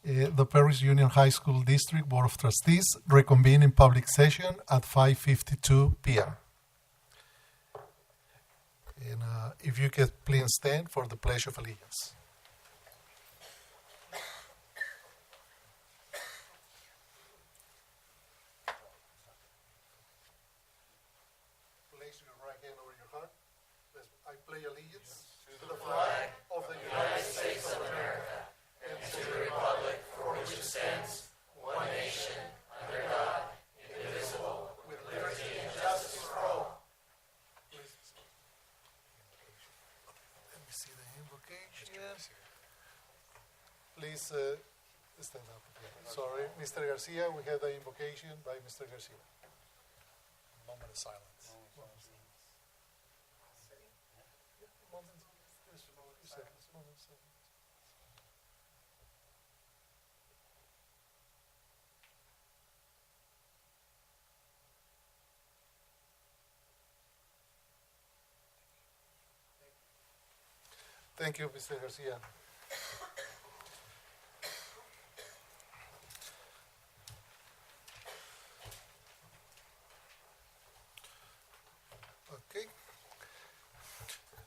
The Paris Union High School District Board of Trustees reconvene in public session at 5:52 p.m. And if you could please stand for the Pledge of Allegiance. Place your right hand over your heart. I pledge allegiance to the flag of the United States of America and to the republic for which it stands, one nation, under God, indivisible, with liberty and justice for all. Let me see the invocation. Please stand up. Sorry, Mr. Garcia, we have the invocation by Mr. Garcia. Moment of silence. Thank you, Mr. Garcia. Okay.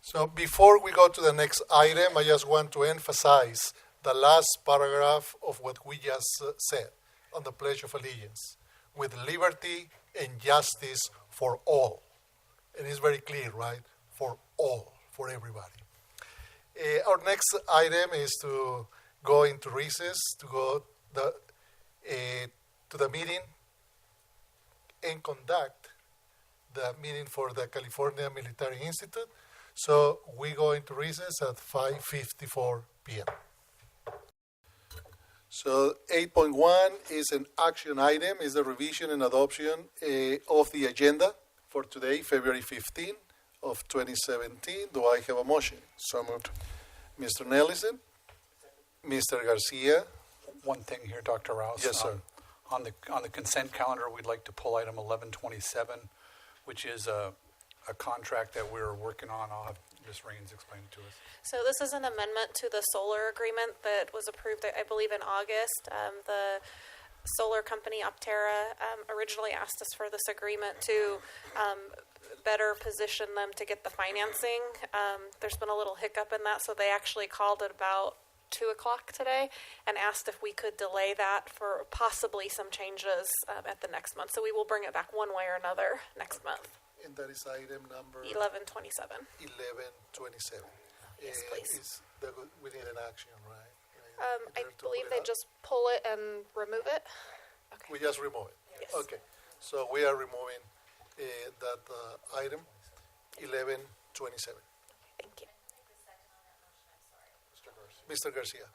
So before we go to the next item, I just want to emphasize the last paragraph of what we just said on the Pledge of Allegiance, with liberty and justice for all. It is very clear, right? For all, for everybody. Our next item is to go into recess, to go to the meeting and conduct the meeting for the California Military Institute. So we go into recess at 5:54 p.m. So 8.1 is an action item, is the revision and adoption of the agenda for today, February 15 of 2017. Do I have a motion? So moved. Mr. Nellison, Mr. Garcia. One thing here, Dr. Rouse. Yes, sir. On the consent calendar, we'd like to pull item 1127, which is a contract that we're working on. I'll have Ms. Raines explain it to us. So this is an amendment to the solar agreement that was approved, I believe, in August. The solar company Optera originally asked us for this agreement to better position them to get the financing. There's been a little hiccup in that, so they actually called at about 2 o'clock today and asked if we could delay that for possibly some changes at the next month. So we will bring it back one way or another next month. And that is item number 1127. 1127. Yes, please. We need an action, right? I believe they just pull it and remove it. Okay. We just remove it? Yes. Okay. So we are removing that item, 1127. Thank you. Mr. Garcia.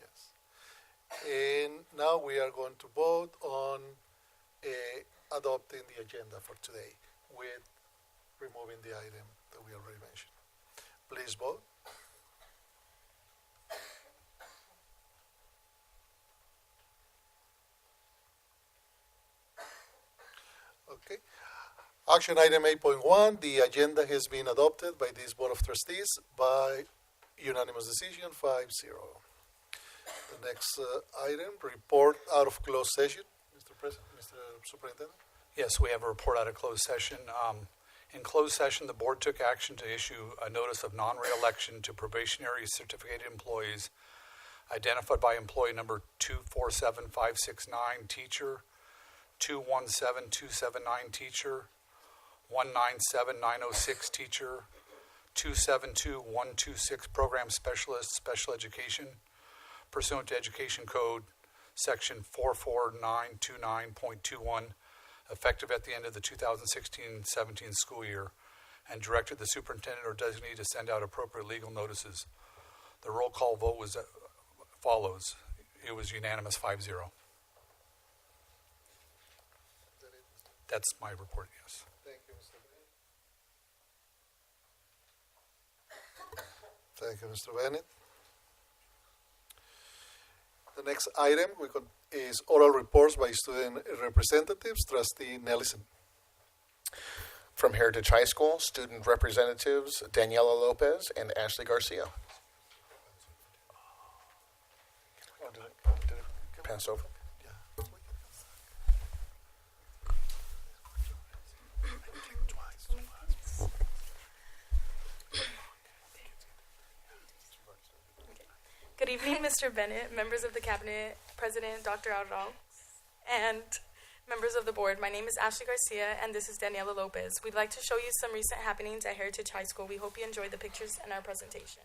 Yes. And now we are going to vote on adopting the agenda for today with removing the item that we already mentioned. Please vote. Okay. Action item 8.1, the agenda has been adopted by this Board of Trustees by unanimous decision, 5-0. The next item, report out of closed session. Mr. President, Mr. Superintendent. Yes, we have a report out of closed session. In closed session, the board took action to issue a notice of non-reelection to probationary certificated employees identified by employee number 247569, teacher, 217279, teacher, 197906, teacher, 272126, program specialist, special education, pursuant to Education Code, Section 44929.21, effective at the end of the 2016-17 school year, and directed the superintendent or designee to send out appropriate legal notices. The roll call vote was follows. It was unanimous, 5-0. That's my report, yes. Thank you, Mr. Bennett. Thank you, Mr. Bennett. The next item is oral reports by student representatives. Trustee Nellison. From Heritage High School, student representatives Daniela Lopez and Ashley Garcia. Pass over. Good evening, Mr. Bennett, members of the Cabinet, President Dr. Aldal, and members of the board. My name is Ashley Garcia, and this is Daniela Lopez. We'd like to show you some recent happenings at Heritage High School. We hope you enjoy the pictures in our presentation.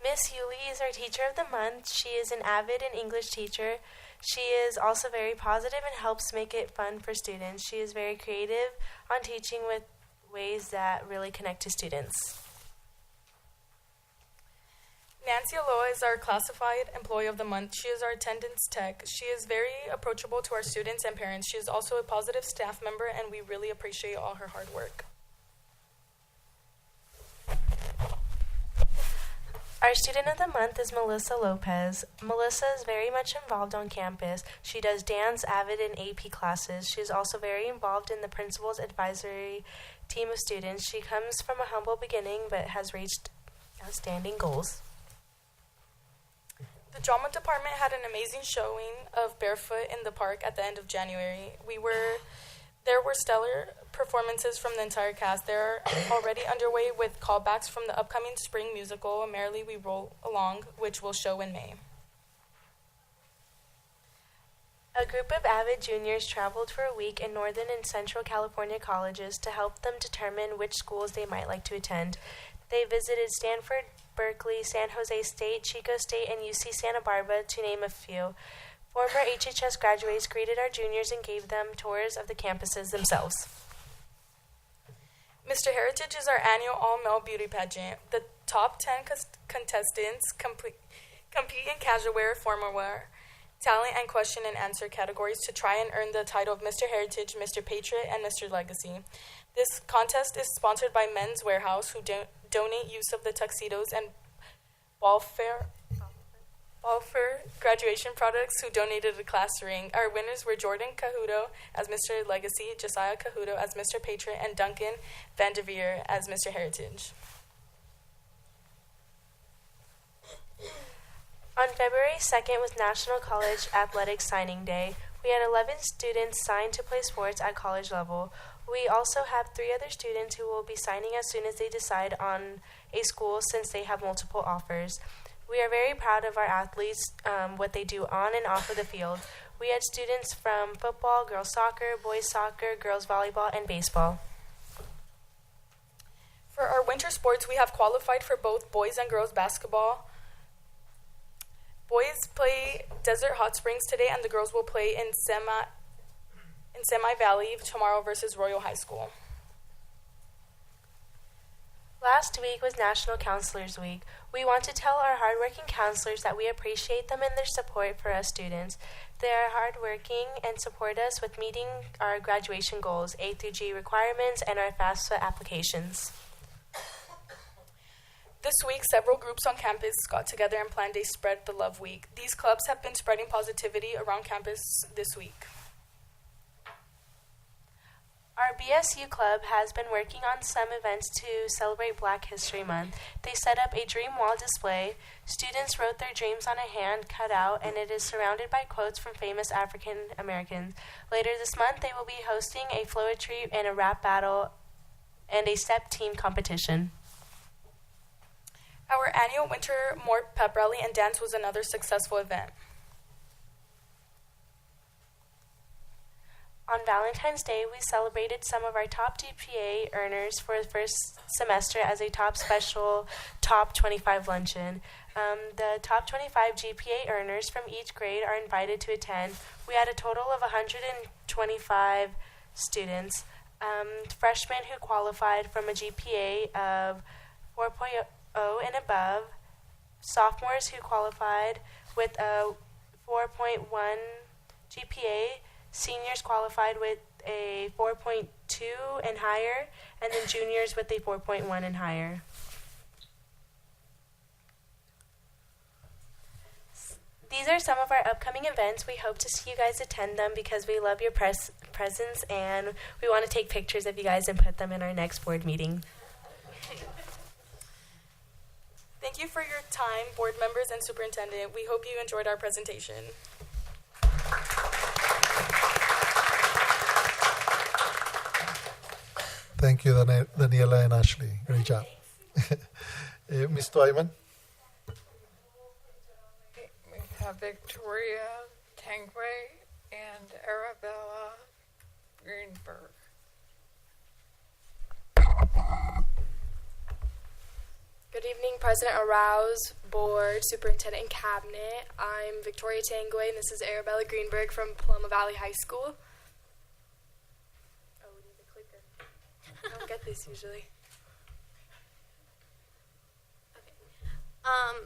Miss Hewley is our teacher of the month. She is an avid and English teacher. She is also very positive and helps make it fun for students. She is very creative on teaching with ways that really connect to students. Nancy Aloa is our classified employee of the month. She is our attendance tech. She is very approachable to our students and parents. She is also a positive staff member, and we really appreciate all her hard work. Our student of the month is Melissa Lopez. Melissa is very much involved on campus. She does dance, AVID, and AP classes. She is also very involved in the principal's advisory team of students. She comes from a humble beginning but has reached outstanding goals. The drama department had an amazing showing of Barefoot in the Park at the end of January. There were stellar performances from the entire cast. They're already underway with callbacks from the upcoming spring musical, Merrily We Roll Along, which will show in May. A group of avid juniors traveled for a week in Northern and Central California colleges to help them determine which schools they might like to attend. They visited Stanford, Berkeley, San Jose State, Chico State, and UC Santa Barbara, to name a few. Former HHS graduates greeted our juniors and gave them tours of the campuses themselves. Mr. Heritage is our annual all-male beauty pageant. The top 10 contestants compete in casual wear, formal wear, talent, and question and answer categories to try and earn the title of Mr. Heritage, Mr. Patriot, and Mr. Legacy. This contest is sponsored by Men's Warehouse, who donate use of the tuxedos, and Balfour Graduation Products, who donated a class ring. Our winners were Jordan Cahuto as Mr. Legacy, Josiah Cahuto as Mr. Patriot, and Duncan Vanderveer as Mr. Heritage. On February 2nd was National College Athletics Signing Day. We had 11 students sign to play sports at college level. We also have 3 other students who will be signing as soon as they decide on a school, since they have multiple offers. We are very proud of our athletes, what they do on and off of the field. We had students from football, girls soccer, boys soccer, girls volleyball, and baseball. For our winter sports, we have qualified for both boys and girls basketball. Boys play Desert Hot Springs today, and the girls will play in Semi Valley tomorrow versus Royal High School. Last week was National Counselors Week. We want to tell our hardworking counselors that we appreciate them and their support for us students. They are hardworking and support us with meeting our graduation goals, A through G requirements, and our FAFSA applications. This week, several groups on campus got together and planned a Spread the Love Week. These clubs have been spreading positivity around campus this week. Our BSU club has been working on some events to celebrate Black History Month. They set up a dream wall display. Students wrote their dreams on a hand cut out, and it is surrounded by quotes from famous African Americans. Later this month, they will be hosting a floetry and a rap battle and a step team competition. Our annual Winter Mort Pep Rally and Dance was another successful event. On Valentine's Day, we celebrated some of our top GPA earners for the first semester as a top 25 luncheon. The top 25 GPA earners from each grade are invited to attend. We had a total of 125 students. Freshmen who qualified from a GPA of 4.0 and above, sophomores who qualified with a 4.1 GPA, seniors qualified with a 4.2 and higher, and then juniors with a 4.1 and higher. These are some of our upcoming events. We hope to see you guys attend them because we love your presence, and we want to take pictures of you guys and put them in our next board meeting. Thank you for your time, board members and superintendent. We hope you enjoyed our presentation. Thank you, Daniela and Ashley. Great job. Ms. Twyman? We have Victoria Tangway and Arabella Greenberg. Good evening, President Arouse, Board, Superintendent, and Cabinet. I'm Victoria Tangway, and this is Arabella Greenberg from Paloma Valley High School. Oh, we need the clicker. I don't get this usually.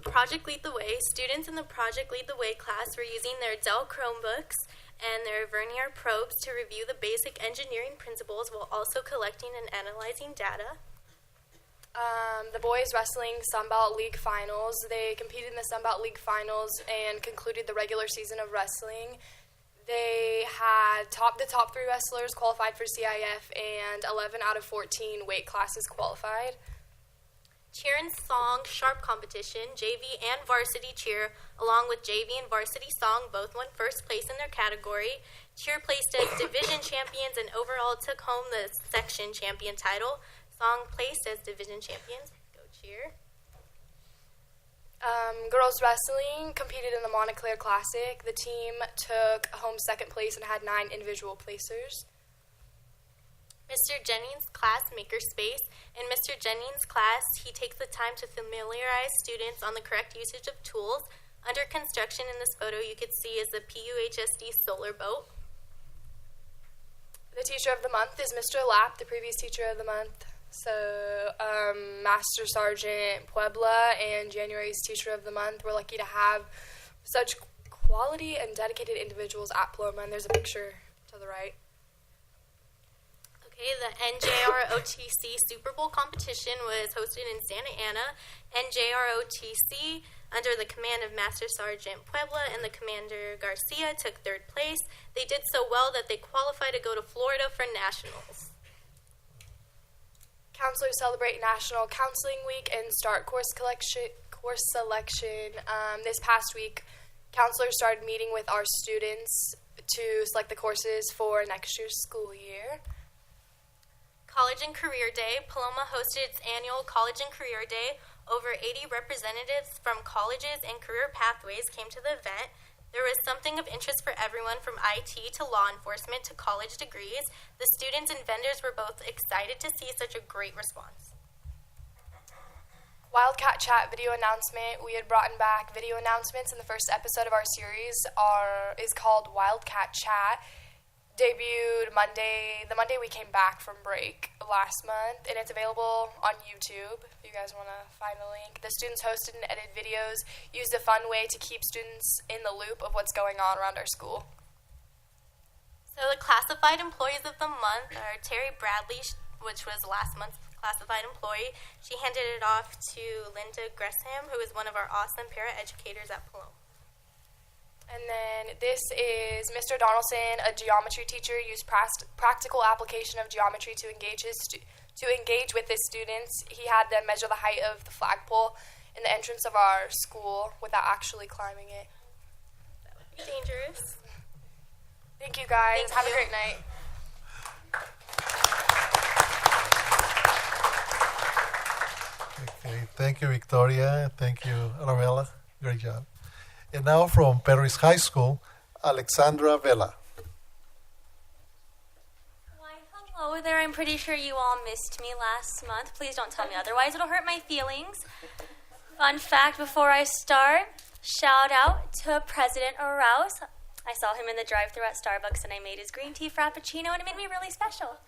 Project Lead the Way. Students in the Project Lead the Way class were using their Dell Chromebooks and their Vernier probes to review the basic engineering principles while also collecting and analyzing data. The boys wrestling Sunbelt League finals. They competed in the Sunbelt League finals and concluded the regular season of wrestling. They had the top 3 wrestlers qualified for CIF, and 11 out of 14 weight classes qualified. Cheer and Song Sharp Competition, JV and Varsity Cheer, along with JV and Varsity Song, both won first place in their category. Cheer placed as division champions and overall took home the section champion title. Song placed as division champions. Go Cheer. Girls wrestling competed in the Montclair Classic. The team took home second place and had 9 individual placers. Mr. Jennings' class, Makerspace. In Mr. Jennings' class, he takes the time to familiarize students on the correct usage of tools. Under construction in this photo, you can see is the PUHSD solar boat. The teacher of the month is Mr. Lapp, the previous teacher of the month. So, Master Sergeant Puebla and January's teacher of the month. We're lucky to have such quality and dedicated individuals at Paloma, and there's a picture to the right. Okay, the NJROTC Super Bowl competition was hosted in Santa Ana. NJROTC, under the command of Master Sergeant Puebla and the Commander Garcia, took 3rd place. They did so well that they qualified to go to Florida for nationals. Counselors celebrate National Counseling Week and start course selection. This past week, counselors started meeting with our students to select the courses for next year's school year. College and Career Day. Paloma hosted its annual College and Career Day. Over 80 representatives from colleges and career pathways came to the event. There was something of interest for everyone from IT to law enforcement to college degrees. The students and vendors were both excited to see such a great response. Wildcat Chat video announcement. We had brought back video announcements in the first episode of our series is called Wildcat Chat. Debuted the Monday we came back from break last month, and it's available on YouTube if you guys want to find the link. The students hosted and edited videos, used a fun way to keep students in the loop of what's going on around our school. So the classified employees of the month are Terry Bradley, which was last month's classified employee. She handed it off to Linda Gresham, who is one of our awesome paraeducators at Paloma. And then this is Mr. Donaldson, a geometry teacher, used practical application of geometry to engage with his students. He had them measure the height of the flagpole in the entrance of our school without actually climbing it. That would be dangerous. Thank you, guys. Have a great night. Okay, thank you, Victoria. Thank you, Arabella. Great job. And now from Paris High School, Alexandra Vela. Why, hello there. I'm pretty sure you all missed me last month. Please don't tell me otherwise. It'll hurt my feelings. Fun fact before I start, shout out to President Arouse. I saw him in the drive-thru at Starbucks, and I made his green tea frappuccino, and it made me really special.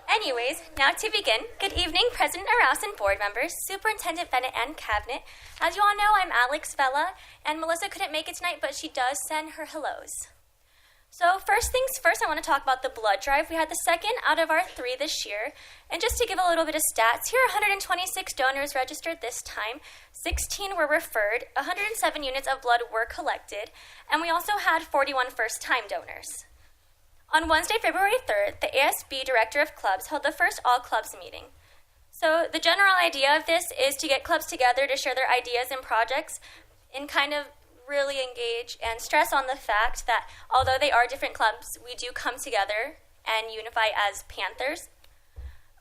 Anyways, now to begin. Good evening, President Arouse and board members, Superintendent Bennett and Cabinet. As you all know, I'm Alex Vela, and Melissa couldn't make it tonight, but she does send her hellos. So first things first, I want to talk about the blood drive. We had the 2nd out of our 3 this year. And just to give a little bit of stats, here are 126 donors registered this time. 16 were referred, 107 units of blood were collected, and we also had 41 first-time donors. On Wednesday, February 3rd, the ASB Director of Clubs held the first all-clubs meeting. So the general idea of this is to get clubs together to share their ideas and projects and kind of really engage and stress on the fact that although they are different clubs, we do come together and unify as Panthers.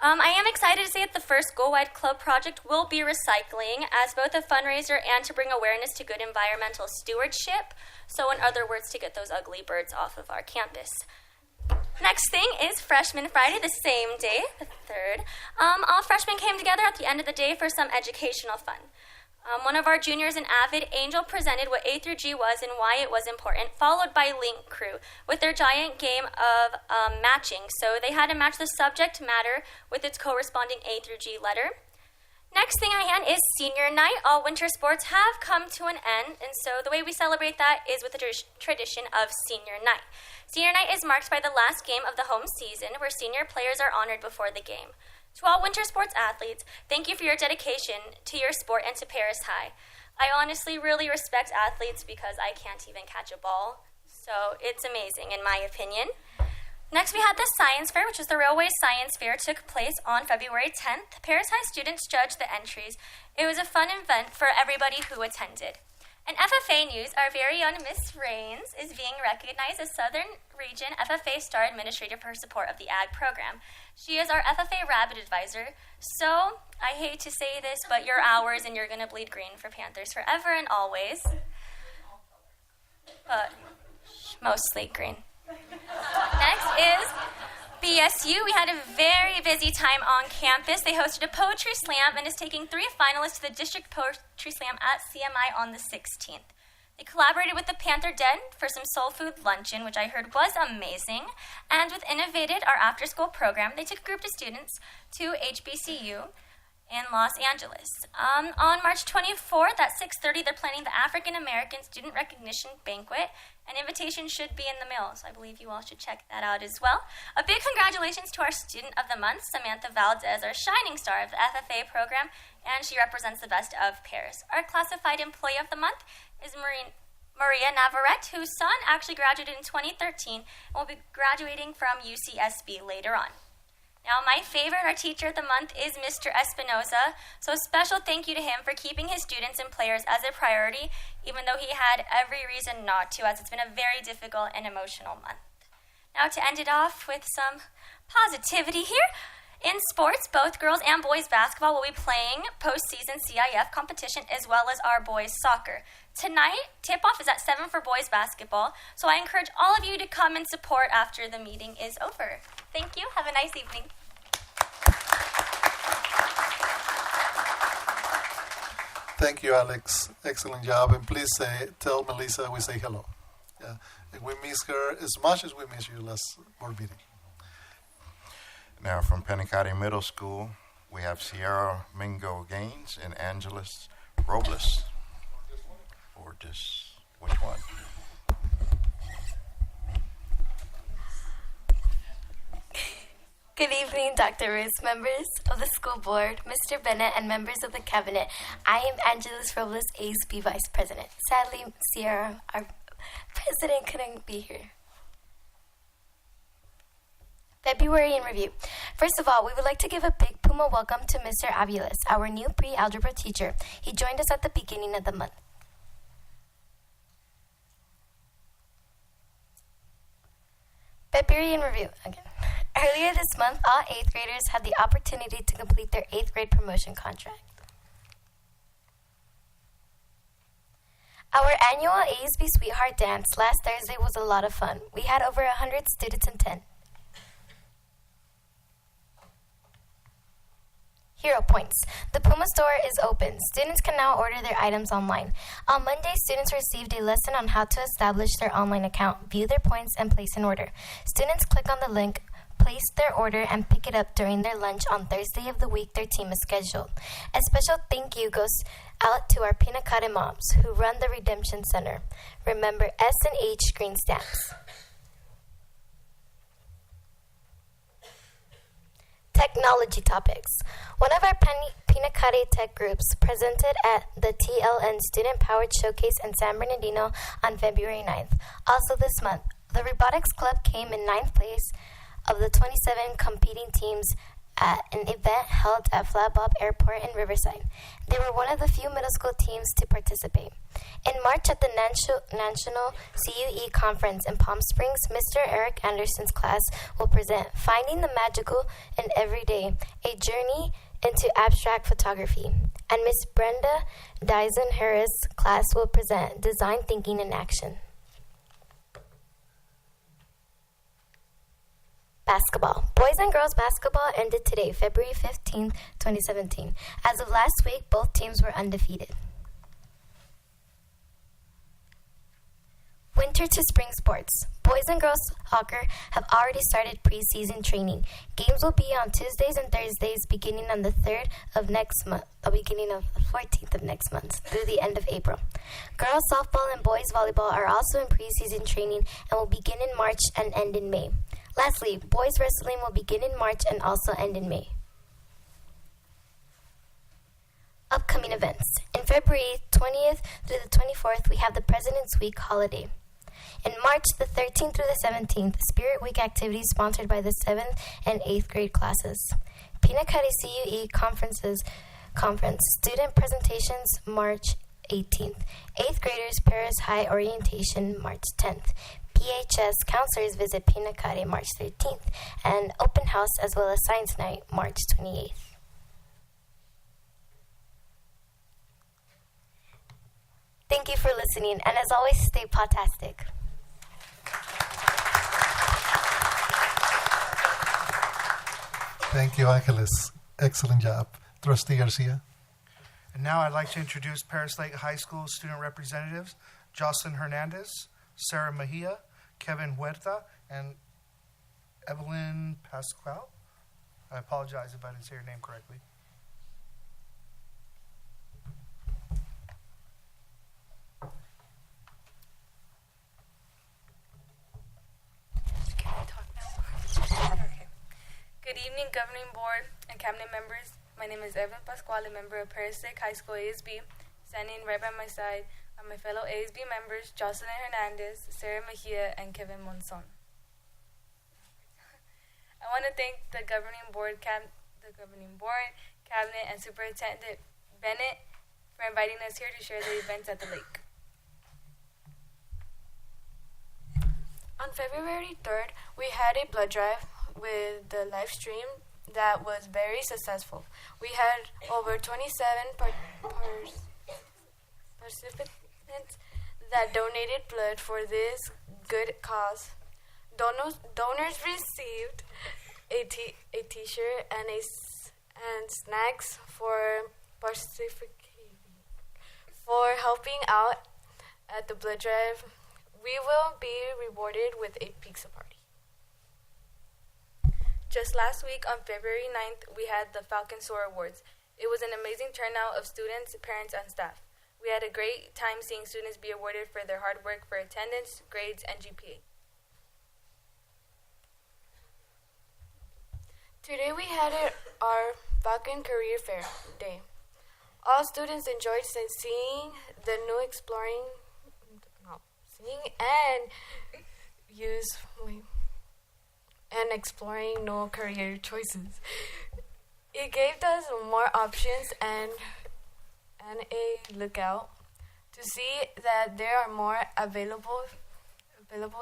I am excited to say that the first Go-Wide Club project will be recycling as both a fundraiser and to bring awareness to good environmental stewardship. So in other words, to get those ugly birds off of our campus. Next thing is Freshman Friday, the same day, the 3rd. All freshmen came together at the end of the day for some educational fun. One of our juniors in Avid, Angel, presented what A through G was and why it was important, followed by Link Crew with their giant game of matching. So they had to match the subject matter with its corresponding A through G letter. Next thing I hand is Senior Night. All winter sports have come to an end, and so the way we celebrate that is with the tradition of Senior Night. Senior Night is marked by the last game of the home season, where senior players are honored before the game. To all winter sports athletes, thank you for your dedication to your sport and to Paris High. I honestly really respect athletes because I can't even catch a ball, so it's amazing in my opinion. Next, we had the Science Fair, which was the Railway Science Fair, took place on February 10th. Paris High students judged the entries. It was a fun event for everybody who attended. In FFA news, our very own Miss Rains is being recognized as Southern Region FFA Star Administrator for her support of the AG program. She is our FFA Rabbit Advisor, so I hate to say this, but you're ours and you're going to bleed green for Panthers forever and always. But mostly green. Next is BSU. We had a very busy time on campus. They hosted a poetry slam and is taking 3 finalists to the district poetry slam at CMI on the 16th. They collaborated with the Panther Den for some soul food luncheon, which I heard was amazing. And with Innovated, our after-school program, they took a group of students to HBCU in Los Angeles. On March 24th at 6:30, they're planning the African American Student Recognition Banquet. An invitation should be in the mail, so I believe you all should check that out as well. A big congratulations to our Student of the Month, Samantha Valdez, our shining star of the FFA program, and she represents the best of Paris. Our Classified Employee of the Month is Maria Navarrete, whose son actually graduated in 2013 and will be graduating from UCSB later on. Now, my favorite, our Teacher of the Month, is Mr. Espinoza. So a special thank you to him for keeping his students and players as a priority, even though he had every reason not to, as it's been a very difficult and emotional month. Now, to end it off with some positivity here, in sports, both girls and boys basketball will be playing postseason CIF competition as well as our boys soccer. Tonight, tip-off is at 7 for boys basketball, so I encourage all of you to come and support after the meeting is over. Thank you. Have a nice evening. Thank you, Alex. Excellent job. And please tell Melissa we say hello. Yeah. And we miss her as much as we miss you last board meeting. Now, from Penicati Middle School, we have Sierra Mingo Gaines and Angeles Robles. Or just, which one? Good evening, Dr. Ruth, members of the school board, Mr. Bennett, and members of the cabinet. I am Angeles Robles, ASB Vice President. Sadly, Sierra, our president, couldn't be here. February in review. First of all, we would like to give a big Puma welcome to Mr. Aviles, our new pre-algebra teacher. He joined us at the beginning of the month. February in review again. Earlier this month, all 8th graders had the opportunity to complete their 8th grade promotion contract. Our annual ASB Sweetheart Dance last Thursday was a lot of fun. We had over 100 students attend. Hero Points. The Puma store is open. Students can now order their items online. On Monday, students received a lesson on how to establish their online account, view their points, and place an order. Students click on the link, place their order, and pick it up during their lunch on Thursday of the week their team is scheduled. A special thank you goes out to our Pinacate moms who run the Redemption Center. Remember S&H green stamps. Technology topics. One of our Pinacate Tech groups presented at the TLN Student Powered Showcase in San Bernardino on February 9th. Also this month, the Robotics Club came in 9th place of the 27 competing teams at an event held at Flat Bob Airport in Riverside. They were one of the few middle school teams to participate. In March at the National CUE Conference in Palm Springs, Mr. Eric Anderson's class will present Finding the Magical in Everyday, a journey into abstract photography. And Miss Brenda Dyson Harris' class will present Design Thinking in Action. Basketball. Boys and girls basketball ended today, February 15, 2017. As of last week, both teams were undefeated. Winter to spring sports. Boys and girls soccer have already started preseason training. Games will be on Tuesdays and Thursdays beginning on the 3rd of next month, beginning of the 14th of next month through the end of April. Girls softball and boys volleyball are also in preseason training and will begin in March and end in May. Lastly, boys wrestling will begin in March and also end in May. Upcoming events. In February 20th through the 24th, we have the President's Week holiday. In March the 13th through the 17th, Spirit Week activities sponsored by the 7th and 8th grade classes. Pinacate CUE Conference, Student Presentations, March 18th. 8th graders Paris High Orientation, March 10th. PHS Counselors Visit Pinacate, March 13th. And Open House as well as Science Night, March 28th. Thank you for listening, and as always, stay potastic. Thank you, Angeles. Excellent job. Trustee Garcia. And now I'd like to introduce Paris Lake High School student representatives, Jocelyn Hernandez, Sarah Mejia, Kevin Huerta, and Evelyn Pascual. I apologize if I didn't say your name correctly. Okay. Good evening, Governing Board and Cabinet members. My name is Evan Pascual, a member of Paris Lake High School ASB. Standing right by my side are my fellow ASB members, Jocelyn Hernandez, Sarah Mejia, and Kevin Monson. I want to thank the Governing Board, Cabinet, and Superintendent Bennett for inviting us here to share the events at the lake. On February 3rd, we had a blood drive with the live stream that was very successful. We had over 27 participants that donated blood for this good cause. Donors received a t-shirt and snacks for helping out at the blood drive. We will be rewarded with a pizza party. Just last week on February 9th, we had the Falcon Soar Awards. It was an amazing turnout of students, parents, and staff. We had a great time seeing students be awarded for their hard work for attendance, grades, and GPA. Today we had our Falcon Career Fair Day. All students enjoyed seeing the new exploring new career choices. It gave us more options and a lookout to see that there are more available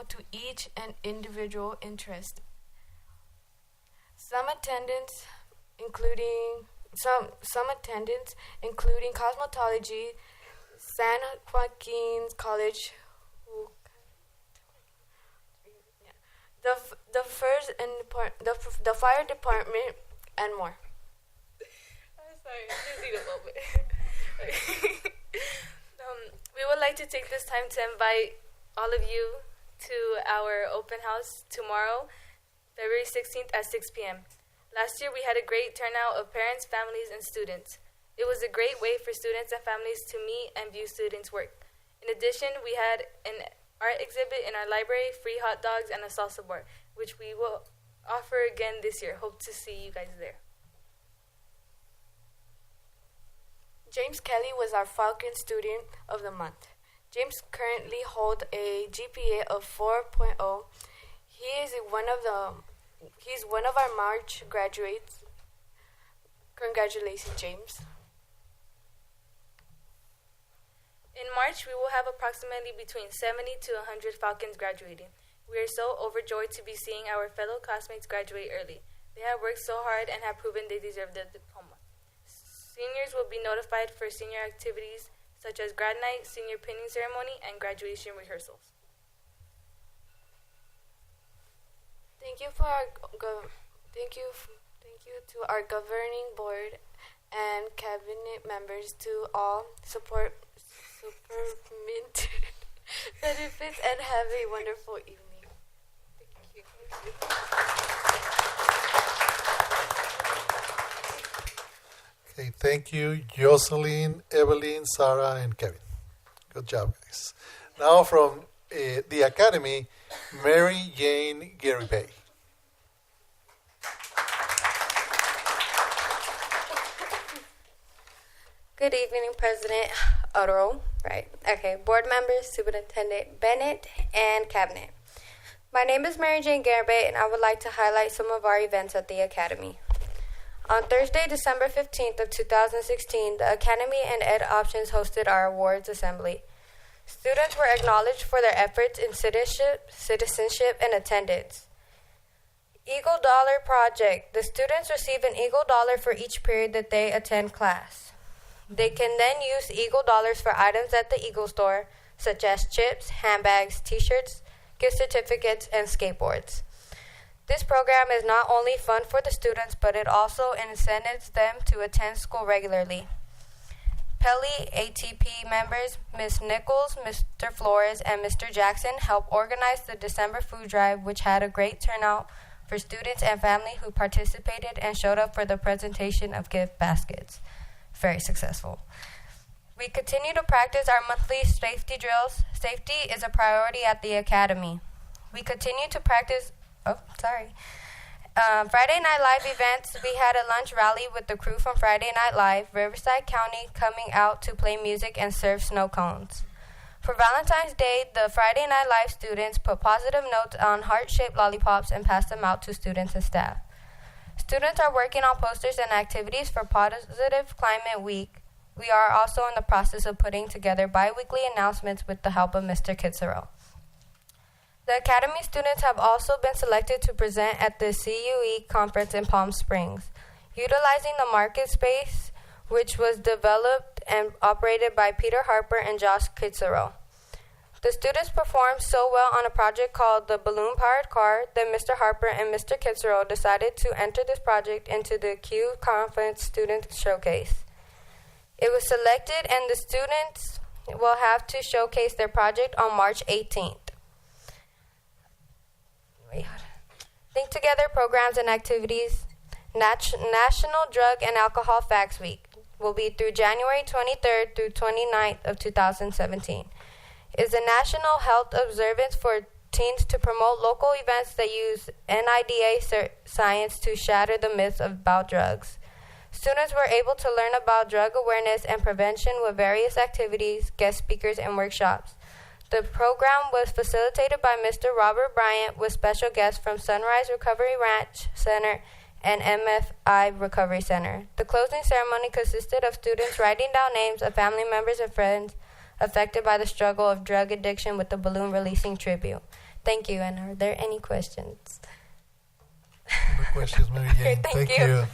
to each and individual interest. Some attendance including cosmetology, San Joaquin College, the fire department, and more. I'm sorry, I just need a moment. We would like to take this time to invite all of you to our open house tomorrow, February 16th at 6 p.m. Last year, we had a great turnout of parents, families, and students. It was a great way for students and families to meet and view students' work. In addition, we had an art exhibit in our library, free hot dogs, and a salsa bar, which we will offer again this year. Hope to see you guys there. James Kelly was our Falcon Student of the Month. James currently holds a GPA of 4.0. He's one of our March graduates Congratulations, James. In March, we will have approximately between 70 to 100 Falcons graduating. We are so overjoyed to be seeing our fellow classmates graduate early. They have worked so hard and have proven they deserve the diploma. Seniors will be notified for senior activities such as grad night, senior pinning ceremony, and graduation rehearsals. Thank you to our governing board and cabinet members, to all support benefits, and have a wonderful evening. Thank you. Okay, thank you, Jocelyn, Evelyn, Sarah, and Kevin. Good job, guys. Now from the Academy, Mary Jane Garibay. Good evening, President Otto. Right. Okay. Board members, Superintendent Bennett, and Cabinet. My name is Mary Jane Garibay, and I would like to highlight some of our events at the Academy. On Thursday, December 15th of 2016, the Academy and Ed Options hosted our awards assembly. Students were acknowledged for their efforts in citizenship, and attendance. Eagle Dollar Project. The students receive an Eagle Dollar for each period that they attend class. They can then use Eagle Dollars for items at the Eagle Store, such as chips, handbags, t-shirts, gift certificates, and skateboards. This program is not only fun for the students, but it also incentives them to attend school regularly. Pele ATP members, Ms. Nichols, Mr. Flores, and Mr. Jackson helped organize the December food drive, which had a great turnout for students and family who participated and showed up for the presentation of gift baskets. Very successful. We continue to practice our monthly safety drills. Safety is a priority at the Academy. We continue to practice... Friday Night Live events. We had a lunch rally with the crew from Friday Night Live, Riverside County coming out to play music and serve snow cones. For Valentine's Day, the Friday Night Live students put positive notes on heart-shaped lollipops and passed them out to students and staff. Students are working on posters and activities for Positive Climate Week. We are also in the process of putting together bi-weekly announcements with the help of Mr. Kitzero. The Academy students have also been selected to present at the CUE conference in Palm Springs, utilizing the market space, which was developed and operated by Peter Harper and Josh Kitzero. The students performed so well on a project called the Balloon-Powered Car that Mr. Harper and Mr. Kitzero decided to enter this project into the CUE Conference Student Showcase. It was selected, and the students will have to showcase their project on March 18th. Think Together programs and activities. National Drug and Alcohol Facts Week will be through January 23rd through 29th of 2017. Is a national health observance for teens to promote local events that use NIDA science to shatter the myths about drugs. Students were able to learn about drug awareness and prevention with various activities, guest speakers, and workshops. The program was facilitated by Mr. Robert Bryant with special guests from Sunrise Recovery Ranch Center and MFI Recovery Center. The closing ceremony consisted of students writing down names of family members and friends affected by the struggle of drug addiction with the balloon releasing tribute. Thank you, and are there any questions? Good questions, Mary Jane. Okay, thank you.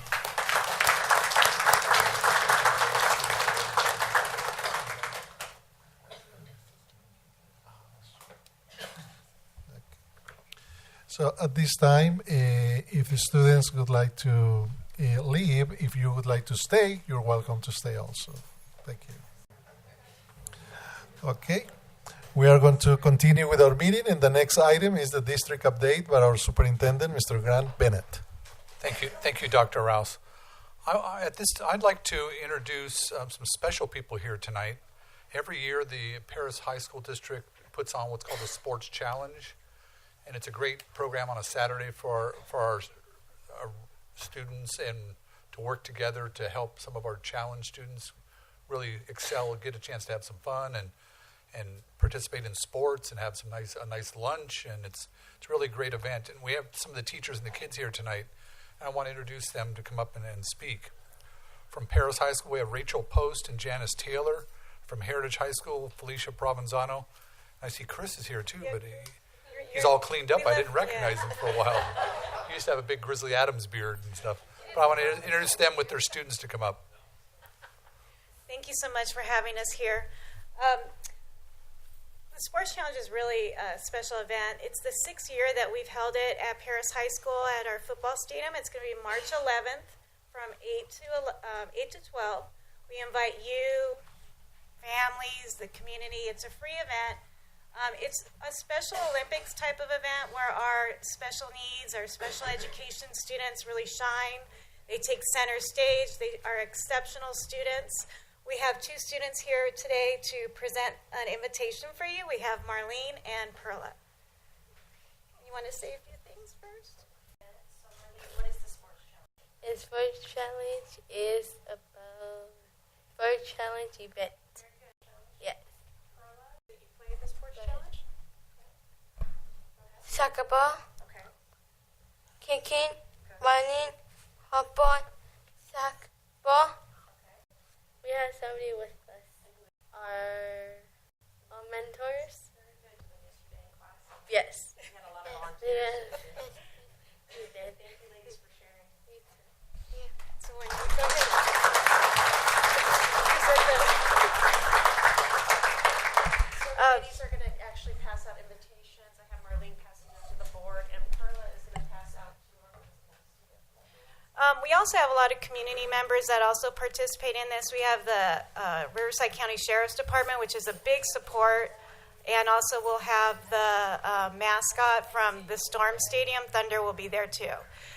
So at this time, if the students would like to leave, if you would like to stay, you're welcome to stay also. Thank you. Okay, we are going to continue with our meeting, and the next item is the district update by our superintendent, Mr. Grant Bennett. Thank you, Dr. Rouse. I'd like to introduce some special people here tonight. Every year, the Paris High School District puts on what's called the Sports Challenge, and it's a great program on a Saturday for our students and to work together to help some of our challenge students really excel, get a chance to have some fun and participate in sports and have a nice lunch, and it's really a great event. And we have some of the teachers and the kids here tonight, and I want to introduce them to come up and speak. From Paris High School, we have Rachel Post and Janice Taylor. From Heritage High School, Felicia Provenzano. I see Chris is here too, but he's all cleaned up. I didn't recognize him for a while. He used to have a big Grizzly Adams beard and stuff. But I want to introduce them with their students to come up. Thank you so much for having us here. The Sports Challenge is really a special event. It's the 6th year that we've held it at Paris High School at our football stadium. It's going to be March 11th from 8 to 12. We invite you, families, the community. It's a free event. It's a Special Olympics type of event where our special needs, our special education students really shine. They take center stage. They are exceptional students. We have 2 students here today to present an invitation for you. We have Marlene and Perla. You want to say a few things first? So Marlene, what is the Sports Challenge? The Sports Challenge is about Sports Challenge event. Yes. Perla, did you play the Sports Challenge? Soccer ball. Okay. Kicking. Running. Hopball. Soccer ball. We have somebody with us. Our mentors. Yes. We had a lot of volunteers. We did. Thank you, ladies, for sharing. Yeah. So when you go ahead. Ladies are going to actually pass out invitations. I have Marlene passing them to the board, and Perla is going to pass out to our we also have a lot of community members that also participate in this. We have the Riverside County Sheriff's Department, which is a big support, and also we'll have the mascot from the Storm Stadium. Thunder will be there too.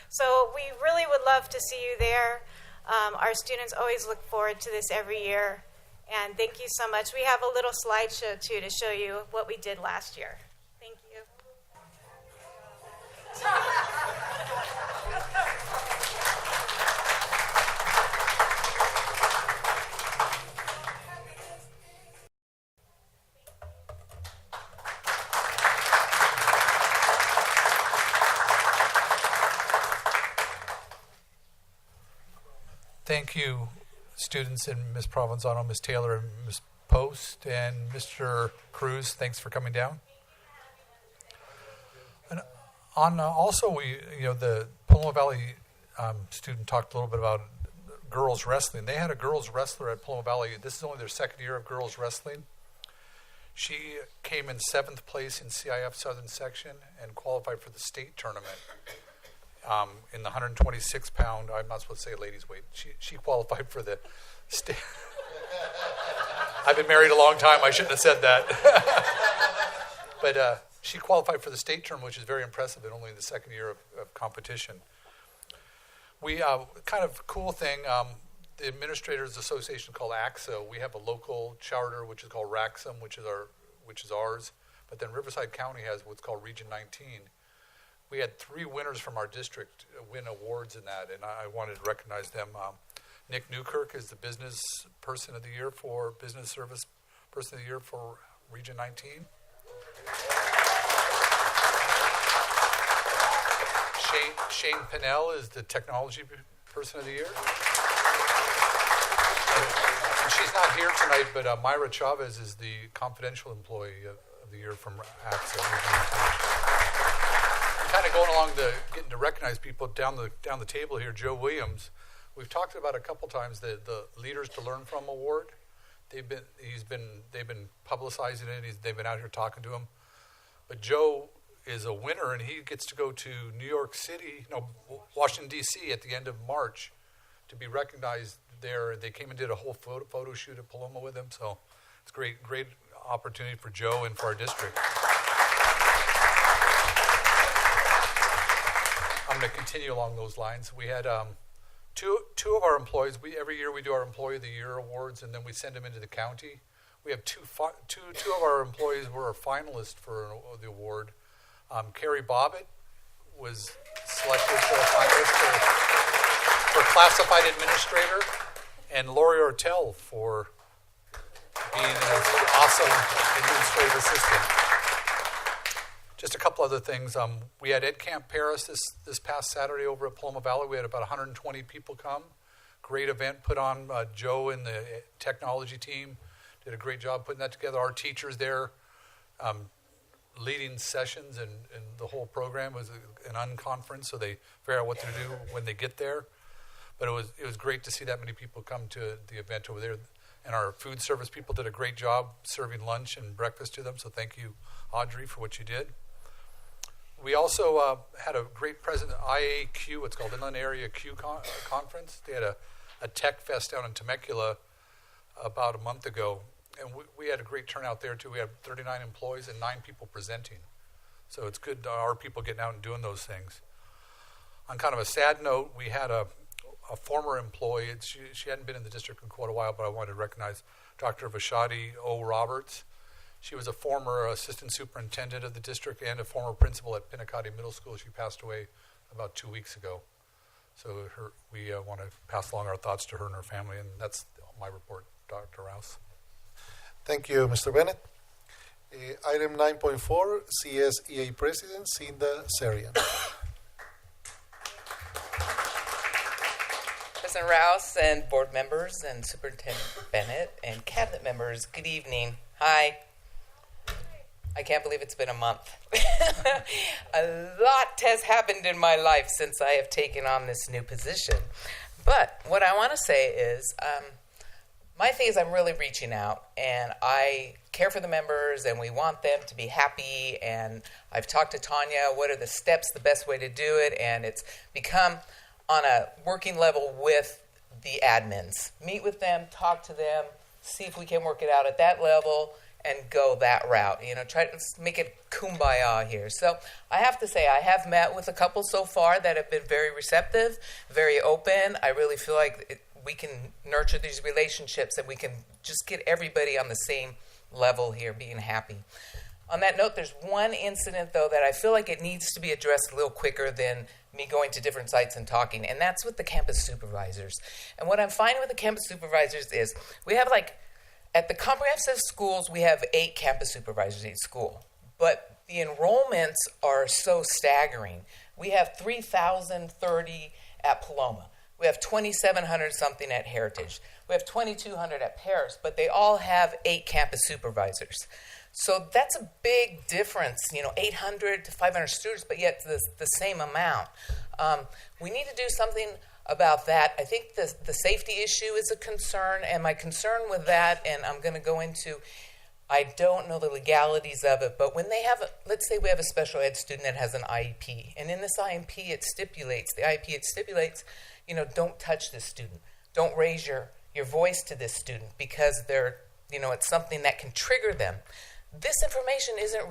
So we really would love to see you there. Our students always look forward to this every year. And thank you so much. We have a little slideshow too to show you what we did last year. Thank you. Thank you, students, and Ms. Provenzano, Ms. Taylor, and Ms. Post, and Mr. Cruz. Thanks for coming down. And also, the Paloma Valley student talked a little bit about girls wrestling. They had a girls wrestler at Paloma Valley. This is only their 2nd year of girls wrestling. She came in 7th place in CIF Southern Section and qualified for the state tournament. In the 126-pound, I'm not supposed to say ladies' weight. She qualified for the state. I've been married a long time. I shouldn't have said that. But she qualified for the state tournament, which is very impressive, and only the 2nd year of competition. We kind of cool thing. The Administrators Association called AXA. We have a local charter which is called RAXM, which is ours. But then Riverside County has what's called Region 19. We had 3 winners from our district win awards in that, and I wanted to recognize them. Nick Newkirk is the Business Person of the Year for Business Service Person of the Year for Region 19. Shane Pinnell is the Technology Person of the Year. And she's not here tonight, but Myra Chavez is the Confidential Employee of the Year from AXA. Kind of going along getting to recognize people down the table here. Joe Williams, we've talked about a couple times the Leaders to Learn From Award. They've been publicizing it. They've been out here talking to him. But Joe is a winner, and he gets to go to Washington D.C. at the end of March to be recognized there. They came and did a whole photo shoot at Paloma with him. So it's great opportunity for Joe and for our district. I'm going to continue along those lines. We had two of our employees. Every year we do our Employee of the Year awards, and then we send them into the county. We have two of our employees were a finalist for the award. Carrie Bobbitt was selected for a finalist for classified administrator, and Lori Ortel for being an awesome administrative assistant. Just a couple other things. We had Ed Camp Paris this past Saturday over at Paloma Valley. We had about 120 people come. Great event put on. Joe and the technology team did a great job putting that together. Our teachers there leading sessions and the whole program was an unconference, so they figure out what to do when they get there. But it was great to see that many people come to the event over there. And our food service people did a great job serving lunch and breakfast to them, so thank you, Audrey, for what you did. We also had a great present IAQ, it's called Inland Area Q Conference. They had a tech fest down in Temecula about a month ago, and we had a great turnout there too. We had 39 employees and 9 people presenting. So it's good our people getting out and doing those things. On kind of a sad note, we had a former employee. She hadn't been in the district in quite a while, but I wanted to recognize Dr. Vashadi O. Roberts. She was a former assistant superintendent of the district and a former principal at Pinacati Middle School. She passed away about 2 weeks ago. So we want to pass along our thoughts to her and her family, and that's my report, Dr. Rouse. Thank you, Mr. Bennett. Item 9.4, CSEA President, Cinda Sarian. President Rouse and board members and Superintendent Bennett and cabinet members, good evening. Hi. I can't believe it's been a month. A lot has happened in my life since I have taken on this new position. But what I want to say is, my thing is I'm really reaching out, and I care for the members, and we want them to be happy, and I've talked to Tanya, what are the steps, the best way to do it, and it's become on a working level with the admins. Meet with them, talk to them, see if we can work it out at that level, and go that route. Try to make it kumbaya here. So I have to say, I have met with a couple so far that have been very receptive, very open. I really feel like we can nurture these relationships and we can just get everybody on the same level here, being happy. On that note, there's one incident, though, that I feel like it needs to be addressed a little quicker than me going to different sites and talking, and that's with the campus supervisors. And what I'm finding with the campus supervisors is we have, at the comprehensive schools, we have 8 campus supervisors at each school. But the enrollments are so staggering. We have 3,030 at Paloma. We have 2,700 something at Heritage. We have 2,200 at Paris, but they all have 8 campus supervisors. So that's a big difference, 800 to 500 students, but yet the same amount. We need to do something about that. I think the safety issue is a concern, and my concern with that, and I'm going to go into, I don't know the legalities of it, but when they have, let's say we have a special ed student that has an IEP, and in this IEP it stipulates, don't touch this student. Don't raise your voice to this student because they're, it's something that can trigger them. This information isn't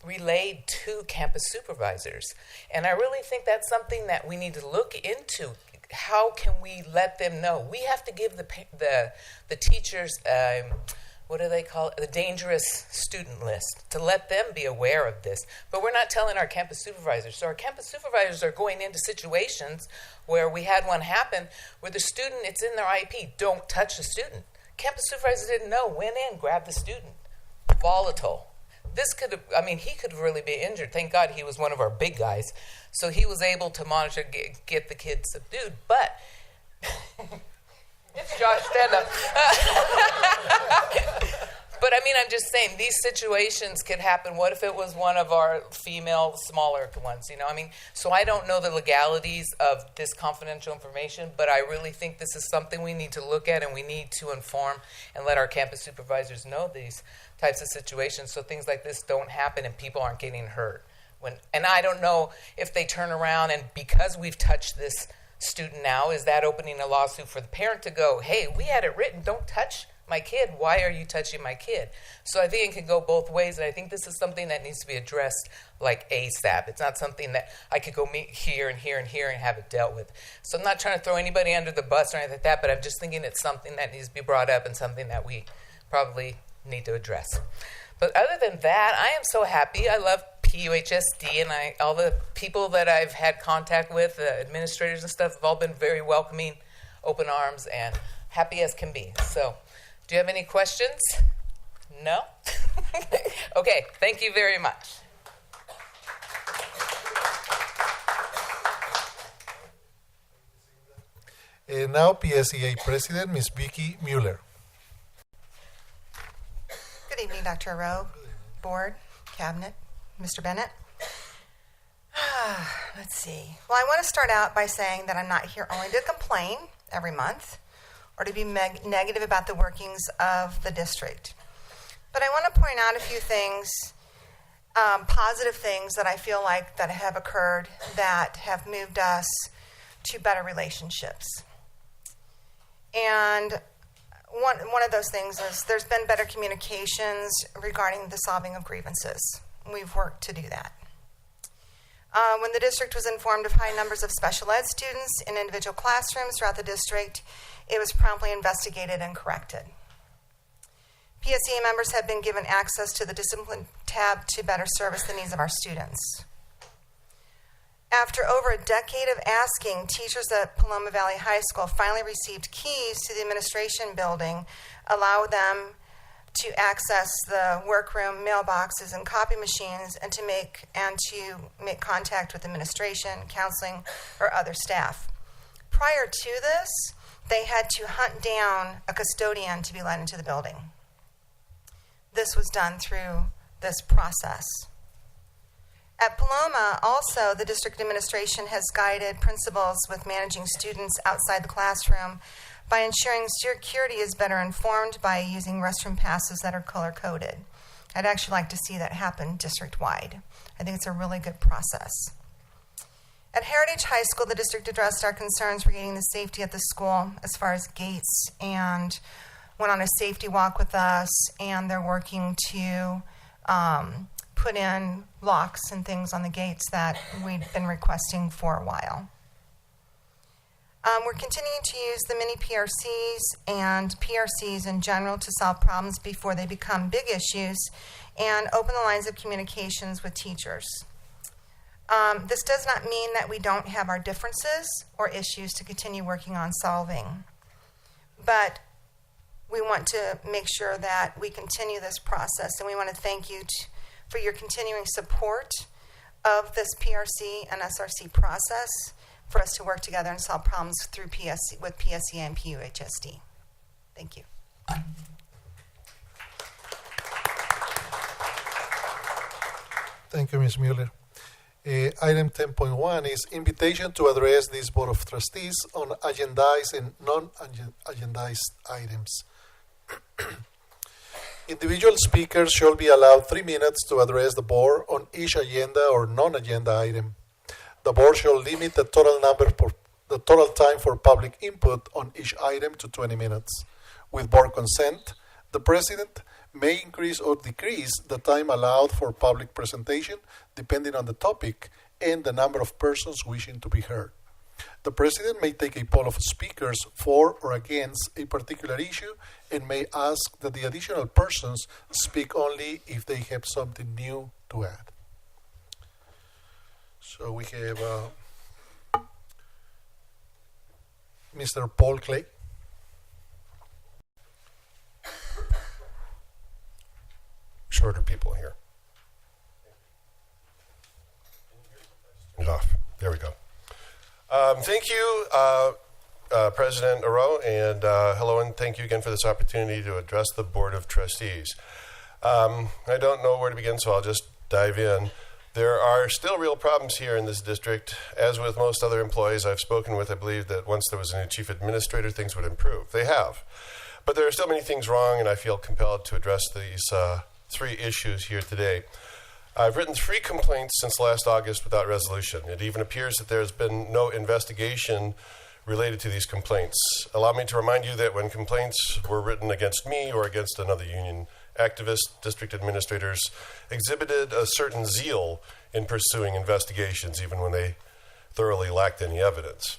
relayed to campus supervisors, and I really think that's something that we need to look into. How can we let them know? We have to give the teachers, what do they call it? The dangerous student list, to let them be aware of this. But we're not telling our campus supervisors. So our campus supervisors are going into situations where we had one happen where the student, it's in their IEP, don't touch the student. Campus supervisor didn't know, went in, grabbed the student. Volatile. This could have, he could really be injured. Thank God he was one of our big guys. So he was able to monitor, get the kid subdued. But, it's Josh, stand up. But I'm just saying, these situations could happen. What if it was one of our female, smaller ones, So I don't know the legalities of this confidential information, but I really think this is something we need to look at, and we need to inform and let our campus supervisors know these types of situations so things like this don't happen and people aren't getting hurt. And I don't know if they turn around and because we've touched this student now, is that opening a lawsuit for the parent to go, hey, we had it written, don't touch my kid. Why are you touching my kid? So I think it can go both ways, and I think this is something that needs to be addressed ASAP. It's not something that I could go meet here and here and here and have it dealt with. So I'm not trying to throw anybody under the bus or anything like that, but I'm just thinking it's something that needs to be brought up and something that we probably need to address. But other than that, I am so happy. I love PUHSD, and all the people that I've had contact with, the administrators and stuff, have all been very welcoming, open arms, and happy as can be. So, do you have any questions? No? Okay, thank you very much. Now PSEA President, Ms. Vicky Mueller. Good evening, Dr. Rowe, Board, Cabinet, Mr. Bennett. Let's see. Well, I want to start out by saying that I'm not here only to complain every month or to be negative about the workings of the district. But I want to point out a few things, positive things that I feel like that have occurred that have moved us to better relationships. And one of those things is there's been better communications regarding the solving of grievances. We've worked to do that. When the district was informed of high numbers of special ed students in individual classrooms throughout the district, it was promptly investigated and corrected. PSEA members have been given access to the discipline tab to better service the needs of our students. After over a decade of asking, teachers at Paloma Valley High School finally received keys to the administration building, allow them to access the workroom, mailboxes, and copy machines, and to make contact with administration, counseling, or other staff. Prior to this, they had to hunt down a custodian to be let into the building. This was done through this process. At Paloma, also, the district administration has guided principals with managing students outside the classroom by ensuring security is better informed by using restroom passes that are color-coded. I'd actually like to see that happen district-wide. I think it's a really good process. At Heritage High School, the district addressed our concerns regarding the safety at the school as far as gates and went on a safety walk with us, and they're working to put in locks and things on the gates that we've been requesting for a while. We're continuing to use the mini PRCs and PRCs in general to solve problems before they become big issues and open the lines of communications with teachers. This does not mean that we don't have our differences or issues to continue working on solving, but we want to make sure that we continue this process, and we want to thank you for your continuing support of this PRC and SRC process for us to work together and solve problems through with PSEA and PUHSD. Thank you. Thank you, Ms. Mueller. Item 10.1 is invitation to address this Board of Trustees on agendized and non-agendized items. Individual speakers shall be allowed 3 minutes to address the board on each agenda or non-agenda item. The board shall limit the total time for public input on each item to 20 minutes. With board consent, the president may increase or decrease the time allowed for public presentation depending on the topic and the number of persons wishing to be heard. The president may take a poll of speakers for or against a particular issue and may ask that the additional persons speak only if they have something new to add. So we have Mr. Paul Clay. Shorter people here. Off. There we go. Thank you, President Aro, and hello, and thank you again for this opportunity to address the Board of Trustees. I don't know where to begin, so I'll just dive in. There are still real problems here in this district. As with most other employees I've spoken with, I believe that once there was a new chief administrator, things would improve. They have. But there are still many things wrong, and I feel compelled to address these 3 issues here today. I've written 3 complaints since last August without resolution. It even appears that there's been no investigation related to these complaints. Allow me to remind you that when complaints were written against me or against another union activist, district administrators exhibited a certain zeal in pursuing investigations, even when they thoroughly lacked any evidence.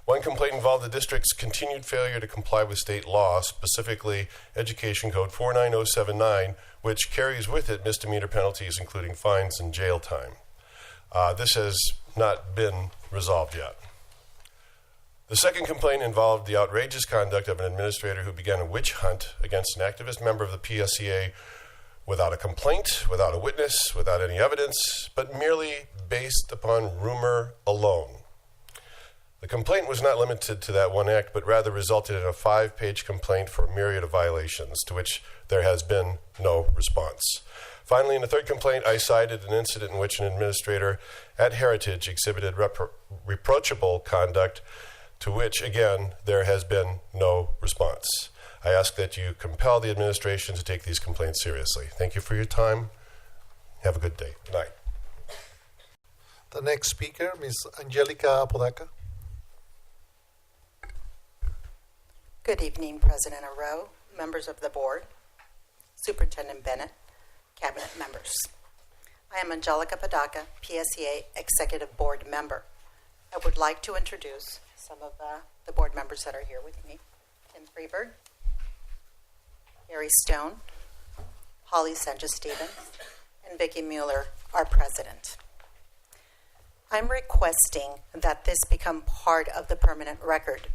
One complaint involved the district's continued failure to comply with state law, specifically Education Code 49079, which carries with it misdemeanor penalties, including fines and jail time. This has not been resolved yet. The second complaint involved the outrageous conduct of an administrator who began a witch hunt against an activist member of the PSEA without a complaint, without a witness, without any evidence, but merely based upon rumor alone. The complaint was not limited to that one act, but rather resulted in a 5-page complaint for a myriad of violations, to which there has been no response. Finally, in the third complaint, I cited an incident in which an administrator at Heritage exhibited reproachable conduct, to which, again, there has been no response. I ask that you compel the administration to take these complaints seriously. Thank you for your time. Have a good day. Good night. The next speaker, Ms. Angelica Apodaca. Good evening, President Arrow, members of the board, Superintendent Bennett, cabinet members. I am Angelica Apodaca, PSEA Executive Board member. I would like to introduce some of the board members that are here with me. Kim Freeberg, Gary Stone, Holly Sanchez-Stevens, and Vicki Mueller, our president. I'm requesting that this become part of the permanent record.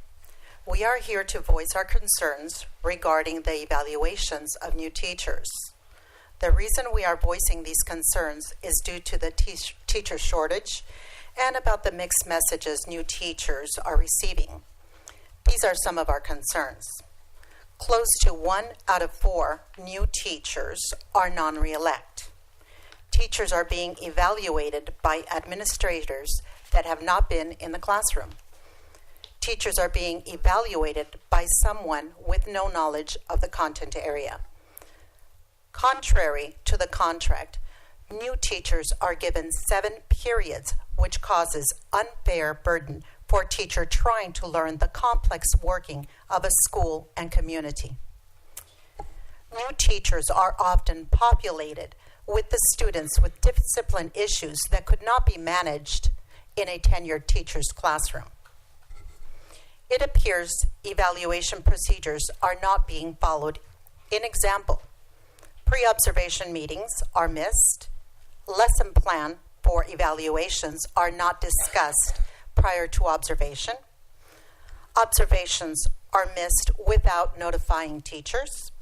We are here to voice our concerns regarding the evaluations of new teachers. The reason we are voicing these concerns is due to the teacher shortage and about the mixed messages new teachers are receiving. These are some of our concerns. Close to 1 out of 4 new teachers are non-reelect. Teachers are being evaluated by administrators that have not been in the classroom. Teachers are being evaluated by someone with no knowledge of the content area. Contrary to the contract, new teachers are given 7 periods, which causes unfair burden for a teacher trying to learn the complex working of a school and community. New teachers are often populated with the students with discipline issues that could not be managed in a tenured teacher's classroom. It appears evaluation procedures are not being followed. An example, pre-observation meetings are missed, lesson plan for evaluations are not discussed prior to observation, observations are missed without notifying teachers,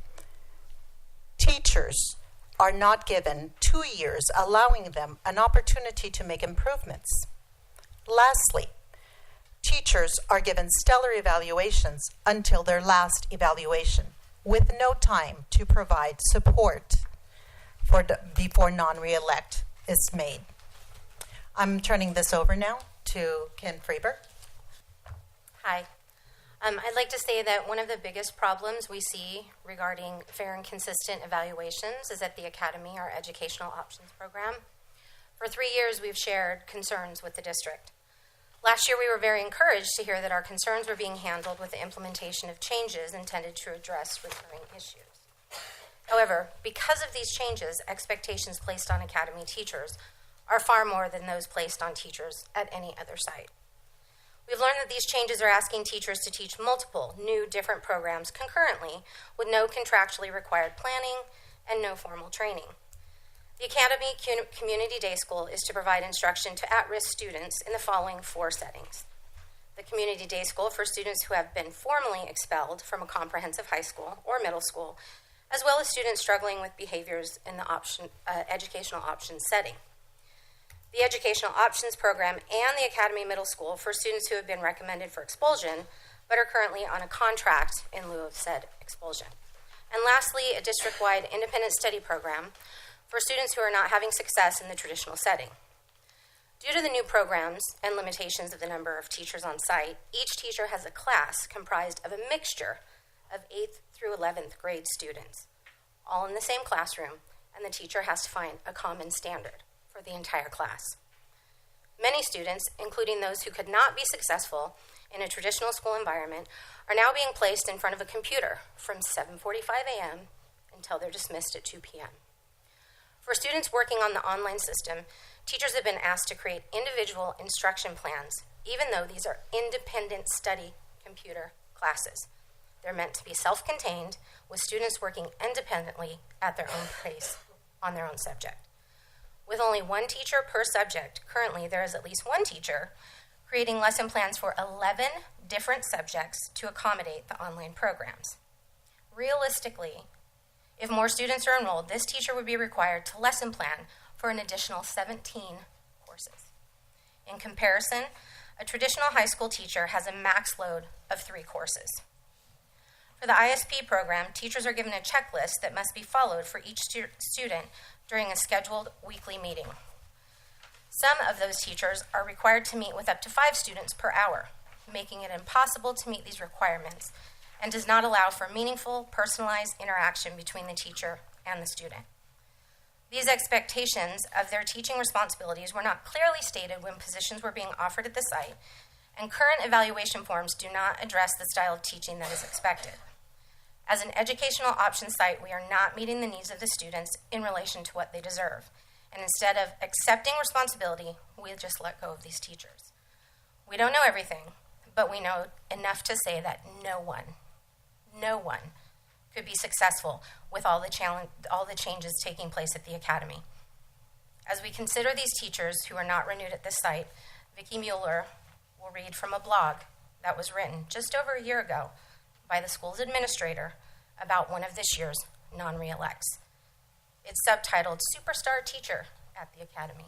teachers are not given 2 years, allowing them an opportunity to make improvements. Lastly, teachers are given stellar evaluations until their last evaluation, with no time to provide support before non-reelect is made. I'm turning this over now to Ken Freeberg. Hi. I'd like to say that one of the biggest problems we see regarding fair and consistent evaluations is at the Academy, our educational options program. For 3 years, we've shared concerns with the district. Last year, we were very encouraged to hear that our concerns were being handled with the implementation of changes intended to address recurring issues. However, because of these changes, expectations placed on Academy teachers are far more than those placed on teachers at any other site. We've learned that these changes are asking teachers to teach multiple new different programs concurrently with no contractually required planning and no formal training. The Academy Community Day School is to provide instruction to at-risk students in the following 4 settings. The Community Day School for students who have been formally expelled from a comprehensive high school or middle school, as well as students struggling with behaviors in the educational options setting. The Educational Options Program and the Academy Middle School for students who have been recommended for expulsion but are currently on a contract in lieu of said expulsion. And lastly, a district-wide independent study program for students who are not having success in the traditional setting. Due to the new programs and limitations of the number of teachers on site, each teacher has a class comprised of a mixture of 8th through 11th grade students, all in the same classroom, and the teacher has to find a common standard for the entire class. Many students, including those who could not be successful in a traditional school environment, are now being placed in front of a computer from 7:45 a.m. until they're dismissed at 2 p.m. For students working on the online system, teachers have been asked to create individual instruction plans, even though these are independent study computer classes. They're meant to be self-contained, with students working independently at their own pace on their own subject. With only 1 teacher per subject, currently there is at least 1 teacher creating lesson plans for 11 different subjects to accommodate the online programs. Realistically, if more students are enrolled, this teacher would be required to lesson plan for an additional 17 courses. In comparison, A traditional high school teacher has a max load of 3 courses. For the ISP program, teachers are given a checklist that must be followed for each student during a scheduled weekly meeting. Some of those teachers are required to meet with up to 5 students per hour, making it impossible to meet these requirements and does not allow for meaningful, personalized interaction between the teacher and the student. These expectations of their teaching responsibilities were not clearly stated when positions were being offered at the site, and current evaluation forms do not address the style of teaching that is expected. As an educational options site, we are not meeting the needs of the students in relation to what they deserve, and instead of accepting responsibility, we just let go of these teachers. We don't know everything, but we know enough to say that no one could be successful with all the changes taking place at the academy. As we consider these teachers who are not renewed at this site, Vicki Mueller will read from a blog that was written just over a year ago by the school's administrator about one of this year's non-reelects. It's subtitled Superstar Teacher at the Academy.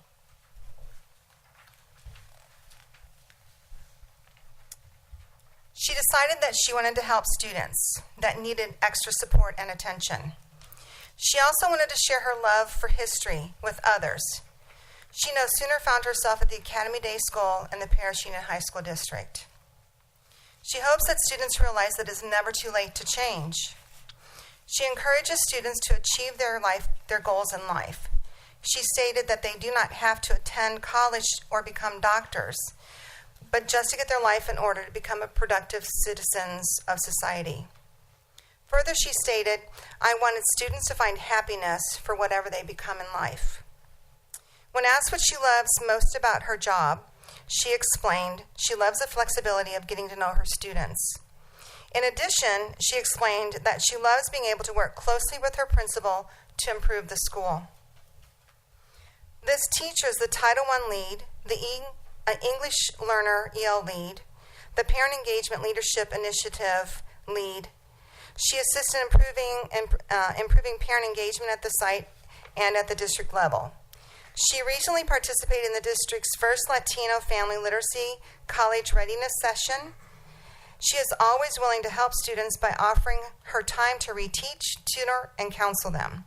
She decided that she wanted to help students that needed extra support and attention. She also wanted to share her love for history with others. She no sooner found herself at the Academy Day School in the Paris Union High School District. She hopes that students realize that it is never too late to change. She encourages students to achieve their goals in life. She stated that they do not have to attend college or become doctors, but just to get their life in order to become a productive citizens of society. Further, she stated, I wanted students to find happiness for whatever they become in life. When asked what she loves most about her job, she explained she loves the flexibility of getting to know her students. In addition, she explained that she loves being able to work closely with her principal to improve the school. This teacher is the Title I lead, the English Learner EL lead, the Parent Engagement Leadership Initiative lead. She assists in improving parent engagement at the site and at the district level. She recently participated in the district's first Latino Family Literacy College Readiness Session. She is always willing to help students by offering her time to reteach, tutor, and counsel them.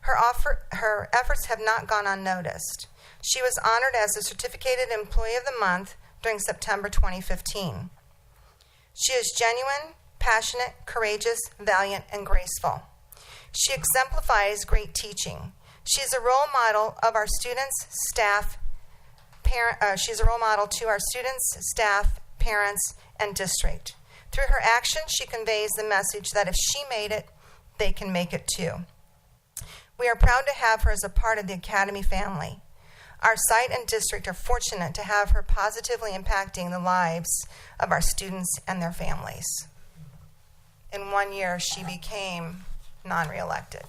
Her efforts have not gone unnoticed. She was honored as the Certificated Employee of the Month during September 2015. She is genuine, passionate, courageous, valiant, and graceful. She exemplifies great teaching. She is a role model of our students, staff, she's a role model to our students, staff, parents, and district. Through her actions, she conveys the message that if she made it, they can make it too. We are proud to have her as a part of the Academy family. Our site and district are fortunate to have her positively impacting the lives of our students and their families. In 1 year, she became non-reelected.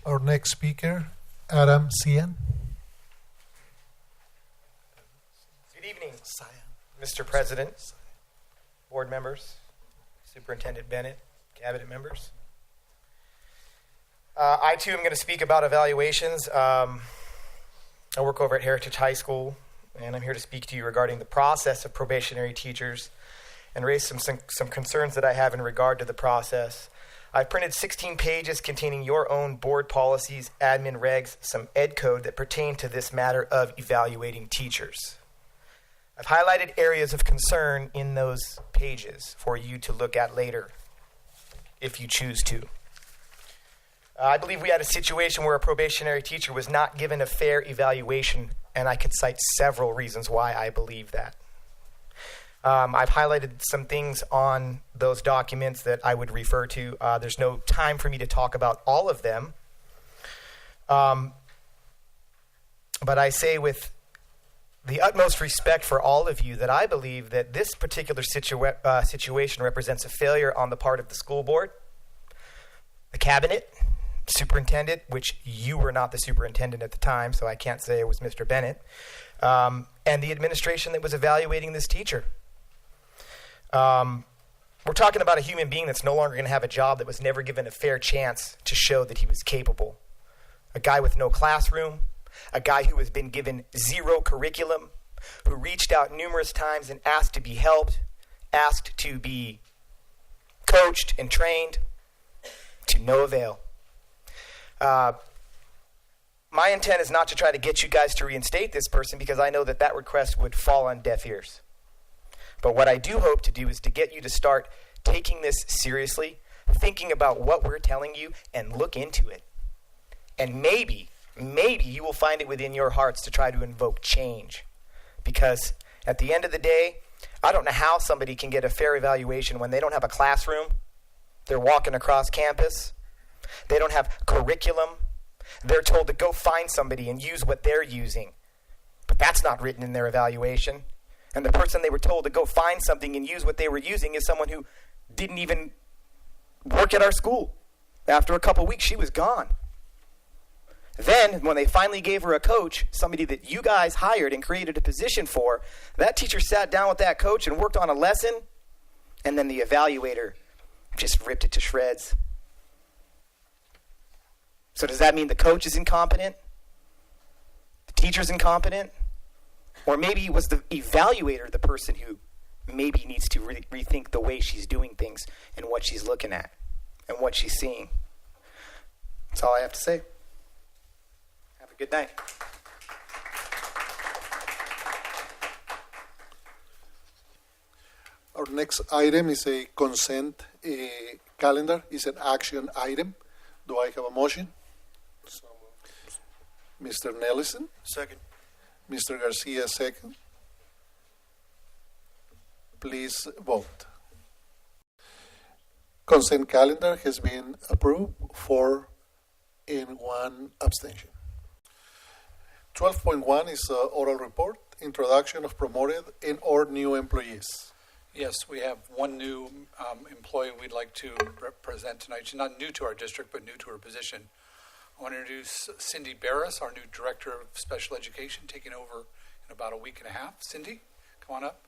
Our next speaker, Adam Cian. Good evening, Mr. President, board members, Superintendent Bennett, cabinet members. I too am going to speak about evaluations. I work over at Heritage High School, and I'm here to speak to you regarding the process of probationary teachers and raise some concerns that I have in regard to the process. I've printed 16 pages containing your own board policies, admin regs, some ed code that pertain to this matter of evaluating teachers. I've highlighted areas of concern in those pages for you to look at later, if you choose to. I believe we had a situation where a probationary teacher was not given a fair evaluation, and I could cite several reasons why I believe that. I've highlighted some things on those documents that I would refer to. There's no time for me to talk about all of them. But I say with the utmost respect for all of you that I believe that this particular situation represents a failure on the part of the school board, the cabinet, superintendent, which you were not the superintendent at the time, so I can't say it was Mr. Bennett, and the administration that was evaluating this teacher. We're talking about a human being that's no longer going to have a job, that was never given a fair chance to show that he was capable. A guy with no classroom, a guy who has been given zero curriculum, who reached out numerous times and asked to be helped, asked to be coached and trained, to no avail. My intent is not to try to get you guys to reinstate this person, because I know that that request would fall on deaf ears. But what I do hope to do is to get you to start taking this seriously, thinking about what we're telling you, and look into it. And maybe you will find it within your hearts to try to invoke change. Because at the end of the day, I don't know how somebody can get a fair evaluation when they don't have a classroom, they're walking across campus, they don't have curriculum, they're told to go find somebody and use what they're using. But that's not written in their evaluation. And the person they were told to go find something and use what they were using is someone who didn't even work at our school. After a couple weeks, she was gone. Then, when they finally gave her a coach, somebody that you guys hired and created a position for, that teacher sat down with that coach and worked on a lesson, and then the evaluator just ripped it to shreds. So does that mean the coach is incompetent? The teacher's incompetent? Or maybe it was the evaluator, the person who maybe needs to rethink the way she's doing things and what she's looking at and what she's seeing. That's all I have to say. Have a good night. Our next item is a consent calendar. It's an action item. Do I have a motion? Mr. Nellison? Second. Mr. Garcia, second. Please vote. Consent calendar has been approved, 4 and 1 abstention. 12.1 is oral report, introduction of promoted and or new employees. Yes, we have one new employee we'd like to present tonight. She's not new to our district, but new to her position. I want to introduce Cindy Barris, our new Director of Special Education, taking over in about a week and a half. Cindy, come on up.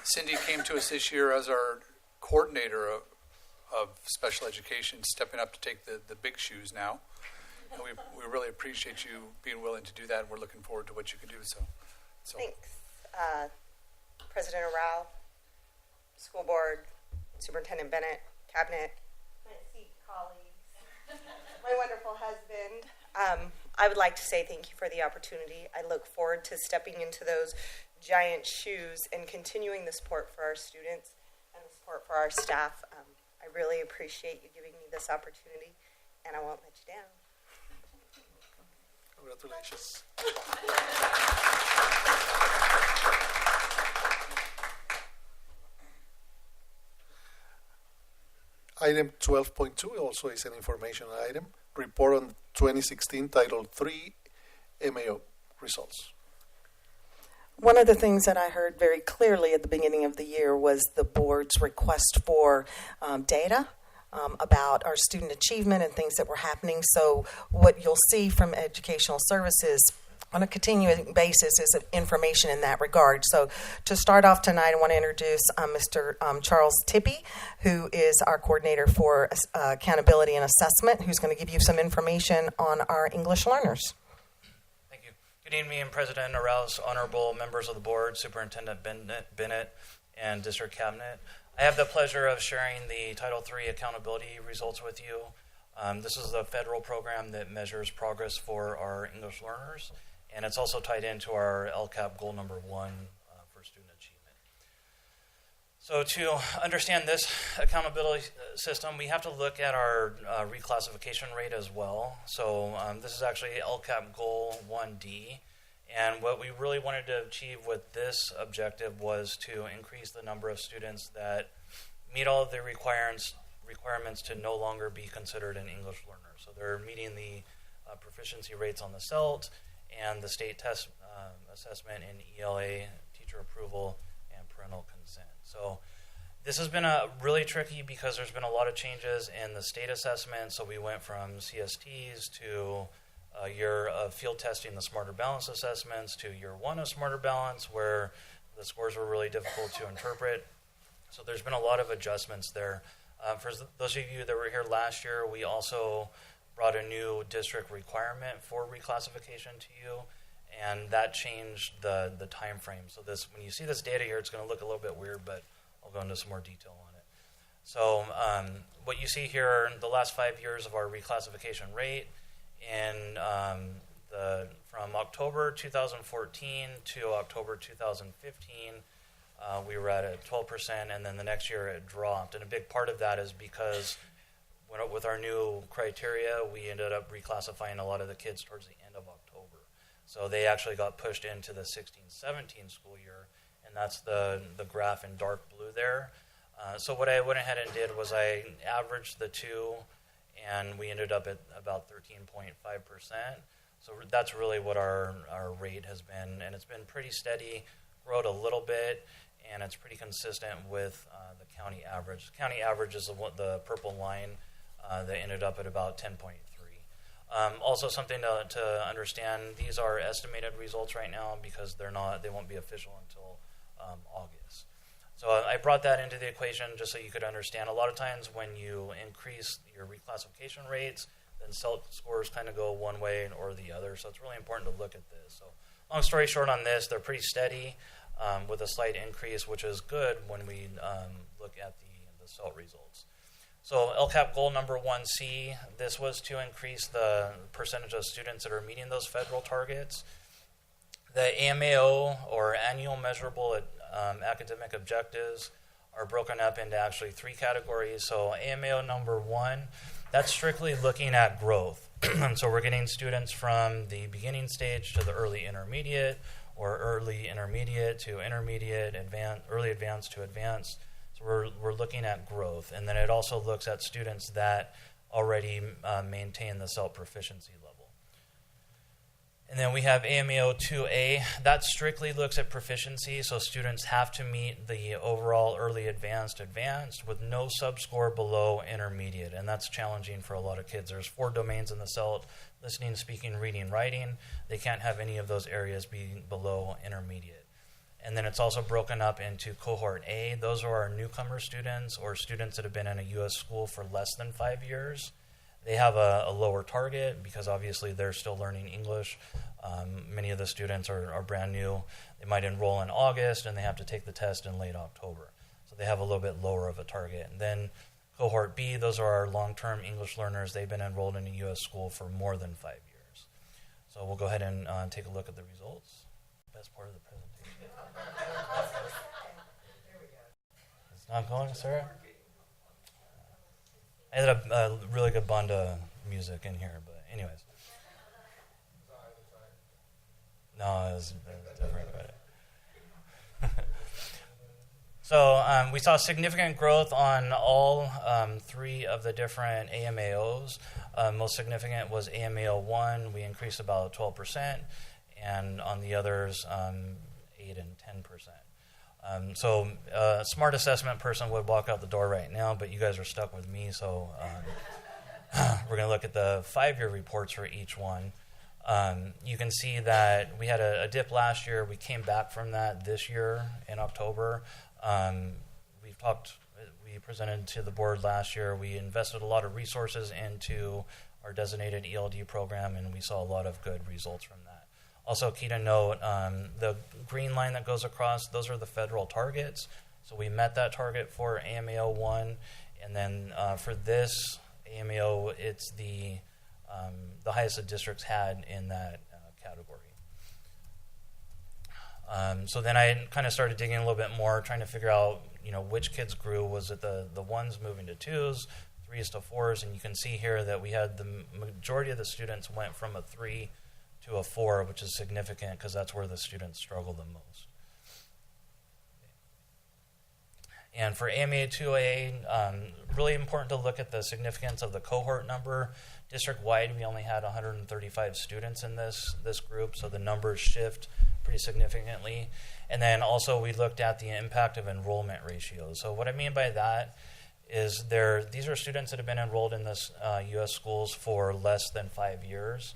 Cindy came to us this year as our coordinator of special education, stepping up to take the big shoes now. And we really appreciate you being willing to do that, and we're looking forward to what you can do. So. Thanks. President Arau, School Board, Superintendent Bennett, Cabinet, my esteemed colleagues, my wonderful husband. I would like to say thank you for the opportunity. I look forward to stepping into those giant shoes and continuing the support for our students and the support for our staff. I really appreciate you giving me this opportunity, and I won't let you down. Congratulations. Item 12.2 also is an information item. Report on 2016 Title III MAO results. One of the things that I heard very clearly at the beginning of the year was the board's request for data about our student achievement and things that were happening. So what you'll see from Educational Services on a continuing basis is information in that regard. So to start off tonight, I want to introduce Mr. Charles Tippy, who is our coordinator for accountability and assessment, who's going to give you some information on our English learners. Thank you. Good evening, President Arau's honorable members of the board, Superintendent Bennett, and District Cabinet. I have the pleasure of sharing the Title III accountability results with you. This is the federal program that measures progress for our English learners, and it's also tied into our LCAP goal number 1 for student achievement. So to understand this accountability system, we have to look at our reclassification rate as well. So this is actually LCAP goal 1D. And what we really wanted to achieve with this objective was to increase the number of students that meet all of the requirements to no longer be considered an English learner. So they're meeting the proficiency rates on the CELT and the state test assessment in ELA, teacher approval, and parental consent. So this has been really tricky because there's been a lot of changes in the state assessment. So we went from CSTs to a year of field testing the Smarter Balance assessments to year 1 of Smarter Balance, where the scores were really difficult to interpret. So there's been a lot of adjustments there. For those of you that were here last year, we also brought a new district requirement for reclassification to you, and that changed the time frame. So when you see this data here, it's going to look a little bit weird, but I'll go into some more detail on it. So what you see here are the last 5 years of our reclassification rate. From October 2014 to October 2015, we were at a 12%, and then the next year it dropped. And a big part of that is because with our new criteria, we ended up reclassifying a lot of the kids towards the end of October. So they actually got pushed into the 16-17 school year, and that's the graph in dark blue there. So what I went ahead and did was I averaged the two, and we ended up at about 13.5%. So that's really what our rate has been, and it's been pretty steady, growed a little bit, and it's pretty consistent with the county average. The county average is the purple line that ended up at about 10.3. Also something to understand, these are estimated results right now because they won't be official until August. So I brought that into the equation just so you could understand. A lot of times when you increase your reclassification rates, then CELT scores kind of go one way or the other. So it's really important to look at this. So long story short on this, they're pretty steady with a slight increase, which is good when we look at the CELT results. So LCAP goal number 1C, this was to increase the percentage of students that are meeting those federal targets. The AMAO, or annual measurable academic objectives, are broken up into actually 3 categories. So AMAO number 1, that's strictly looking at growth. So we're getting students from the beginning stage to the early intermediate, or early intermediate to intermediate, early advanced to advanced. So we're looking at growth. And then it also looks at students that already maintain the CELT proficiency level. And then we have AMAO 2A. That strictly looks at proficiency, so students have to meet the overall early advanced with no subscore below intermediate, and that's challenging for a lot of kids. There's 4 domains in the CELT: listening, speaking, reading, writing. They can't have any of those areas be below intermediate. And then it's also broken up into Cohort A. Those are our newcomer students, or students that have been in a U.S. school for less than 5 years. They have a lower target because obviously they're still learning English. Many of the students are brand new. They might enroll in August and they have to take the test in late October. So they have a little bit lower of a target. And then Cohort B, those are our long-term English learners. They've been enrolled in a U.S. school for more than 5 years. So we'll go ahead and take a look at the results. Best part of the presentation. It's not going, Sarah? I had a really good banda music in here, but anyways. No, it was different. But so we saw significant growth on all 3 of the different AMAOs. Most significant was AMAO 1. We increased about 12%, and on the others, 8 and 10%. So a smart assessment person would walk out the door right now, but you guys are stuck with me, so we're going to look at the 5-year reports for each one. You can see that we had a dip last year. We came back from that this year in October. We presented to the board last year. We invested a lot of resources into our designated ELD program, and we saw a lot of good results from that. Also, key to note, the green line that goes across, those are the federal targets. So we met that target for AMAO 1. And then for this AMAO, it's the highest the districts had in that category. So then I kind of started digging a little bit more, trying to figure out, which kids grew. Was it the ones moving to 2s, 3s to 4s? And you can see here that we had the majority of the students went from a 3 to a 4, which is significant because that's where the students struggle the most. And for AMA 2A, really important to look at the significance of the cohort number. District-wide, we only had 135 students in this group, so the numbers shift pretty significantly. And then also we looked at the impact of enrollment ratios. So what I mean by that is these are students that have been enrolled in this U.S. schools for less than 5 years.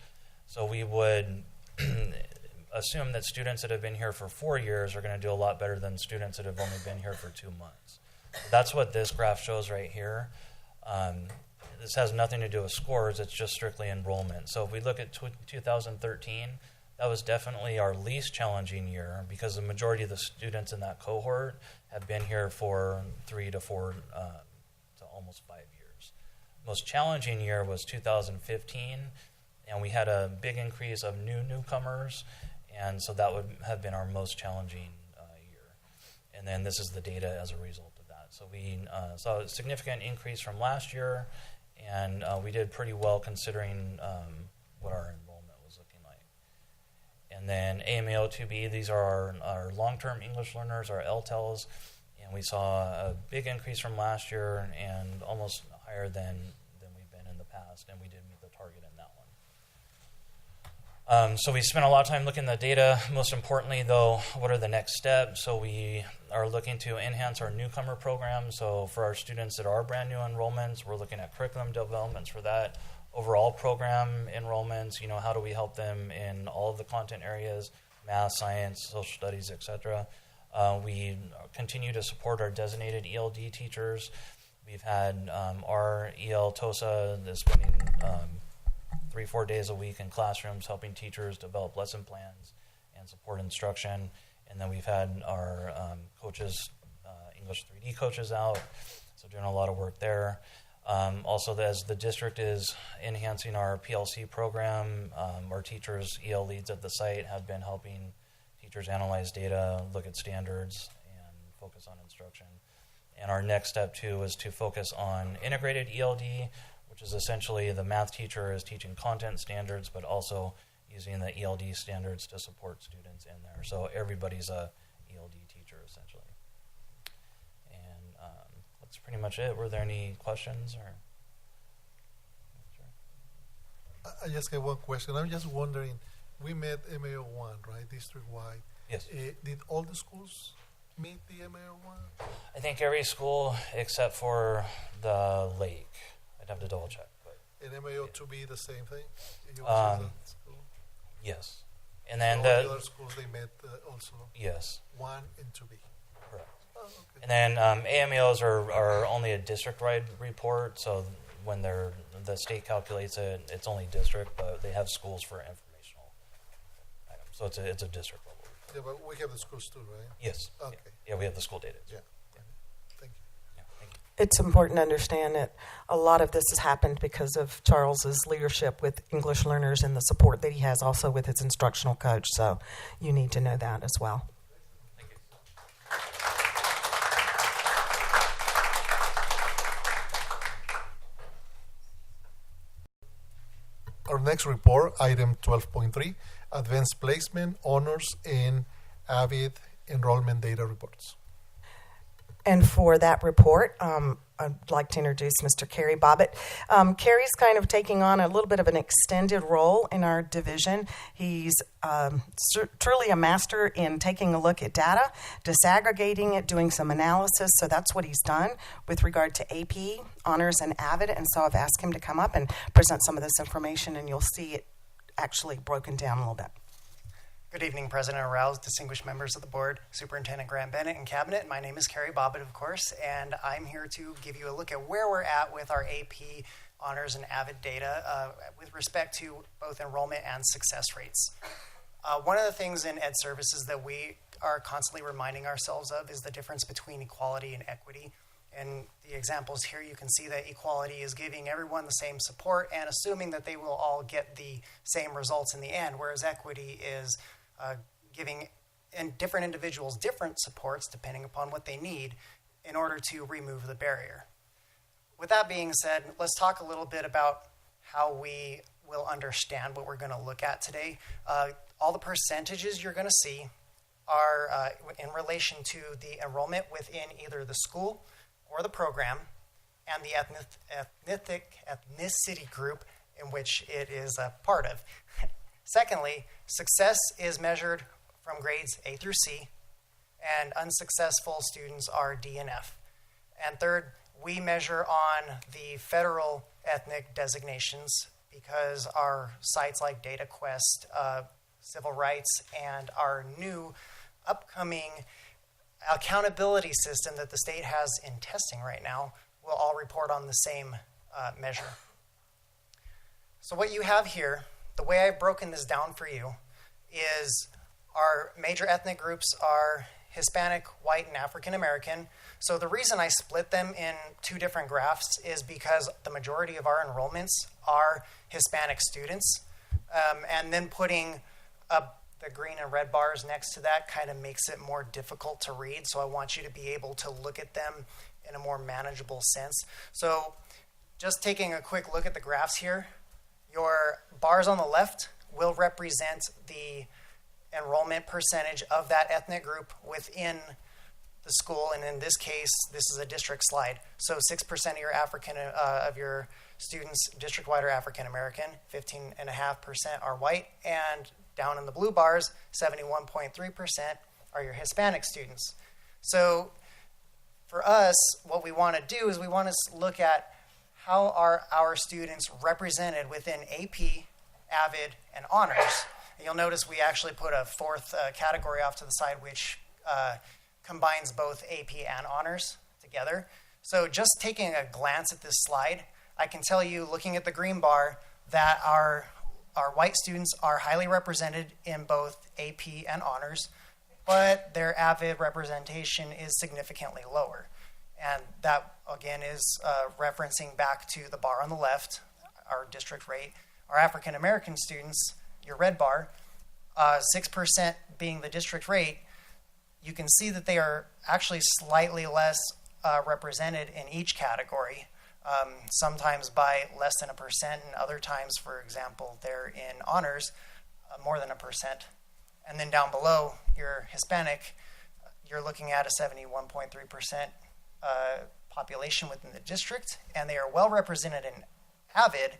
So we would assume that students that have been here for 4 years are going to do a lot better than students that have only been here for 2 months. That's what this graph shows right here. This has nothing to do with scores. It's just strictly enrollment. So if we look at 2013, that was definitely our least challenging year because the majority of the students in that cohort have been here for 3 to 4 to almost 5 years. Most challenging year was 2015, and we had a big increase of newcomers, and so that would have been our most challenging year. And then this is the data as a result of that. So we saw a significant increase from last year, and we did pretty well considering what our enrollment was looking like. And then AMAO 2B, these are our long-term English learners, our LTELs, and we saw a big increase from last year and almost higher than we've been in the past, and we did meet the target in that one. So we spent a lot of time looking at the data. Most importantly, though, what are the next steps? So we are looking to enhance our newcomer program. So for our students that are brand new enrollments, we're looking at curriculum developments for that. Overall program enrollments, how do we help them in all of the content areas, math, science, social studies, etc. We continue to support our designated ELD teachers. We've had our EL TOSA is spending 3-4 days a week in classrooms helping teachers develop lesson plans and support instruction. And then we've had our coaches, English 3D coaches out, so doing a lot of work there. Also, as the district is enhancing our PLC program, our teachers, EL leads at the site have been helping teachers analyze data, look at standards, and focus on instruction. And our next step, too, is to focus on integrated ELD, which is essentially the math teacher is teaching content standards, but also using the ELD standards to support students in there. So everybody's a ELD teacher, essentially. And that's pretty much it. Were there any questions? Or? Sure. I just have one question. I'm just wondering, we met MAO 1, right, district-wide? Yes. Did all the schools meet the MAO 1? I think every school except for the lake. I'd have to double check. But and MAO 2B the same thing? Yes. And then all the other schools they met also? Yes. 1 and 2B. Correct. Oh, okay. And then AMAOs are only a district-wide report, so when the state calculates it, it's only district, but they have schools for informational items. So it's a district level. Yeah, but we have the schools too, right? Yes. Okay. Yeah, we have the school data. Yeah. Thank you. Yeah, thank you. It's important to understand that a lot of this has happened because of Charles's leadership with English learners and the support that he has also with his instructional coach. So you need to know that as well. Thank you. Our next report, item 12.3, Advanced Placement, Honors, and AVID Enrollment Data Reports. And for that report, I'd like to introduce Mr. Kerry Bobbitt. Kerry's kind of taking on a little bit of an extended role in our division. He's truly a master in taking a look at data, disaggregating it, doing some analysis. So that's what he's done with regard to AP, Honors, and AVID. And so I've asked him to come up and present some of this information, and you'll see it actually broken down a little bit. Good evening, President Arouse, distinguished members of the board, Superintendent Grant Bennett, and Cabinet. My name is Kerry Bobbitt, of course, and I'm here to give you a look at where we're at with our AP, Honors, and AVID data with respect to both enrollment and success rates. One of the things in Ed Services that we are constantly reminding ourselves of is the difference between equality and equity. In the examples here, you can see that equality is giving everyone the same support and assuming that they will all get the same results in the end, whereas equity is giving different individuals different supports depending upon what they need in order to remove the barrier. With that being said, let's talk a little bit about how we will understand what we're going to look at today. All the percentages you're going to see are in relation to the enrollment within either the school or the program and the ethnicity group in which it is a part of. Secondly, success is measured from grades A through C, and unsuccessful students are D and F. And third, we measure on the federal ethnic designations because our sites like DataQuest, Civil Rights, and our new upcoming accountability system that the state has in testing right now will all report on the same measure. So what you have here, the way I've broken this down for you, is our major ethnic groups are Hispanic, white, and African American. So the reason I split them in two different graphs is because the majority of our enrollments are Hispanic students. And then putting the green and red bars next to that kind of makes it more difficult to read. So I want you to be able to look at them in a more manageable sense. So just taking a quick look at the graphs here, your bars on the left will represent the enrollment percentage of that ethnic group within the school, and in this case, this is a district slide. So 6% of your students district-wide are African American, 15.5% are white, and down in the blue bars, 71.3% are your Hispanic students. So for us, what we want to do is we want to look at how are our students represented within AP, AVID, and honors. And you'll notice we actually put a fourth category off to the side, which combines both AP and honors together. So just taking a glance at this slide, I can tell you, looking at the green bar, that our white students are highly represented in both AP and honors, but their AVID representation is significantly lower. And that, again, is referencing back to the bar on the left, our district rate. Our African American students, your red bar, 6% being the district rate, you can see that they are actually slightly less represented in each category, sometimes by less than 1%, and other times, for example, they're in honors, more than 1%. And then down below, your Hispanic, you're looking at a 71.3% population within the district, and they are well represented in AVID,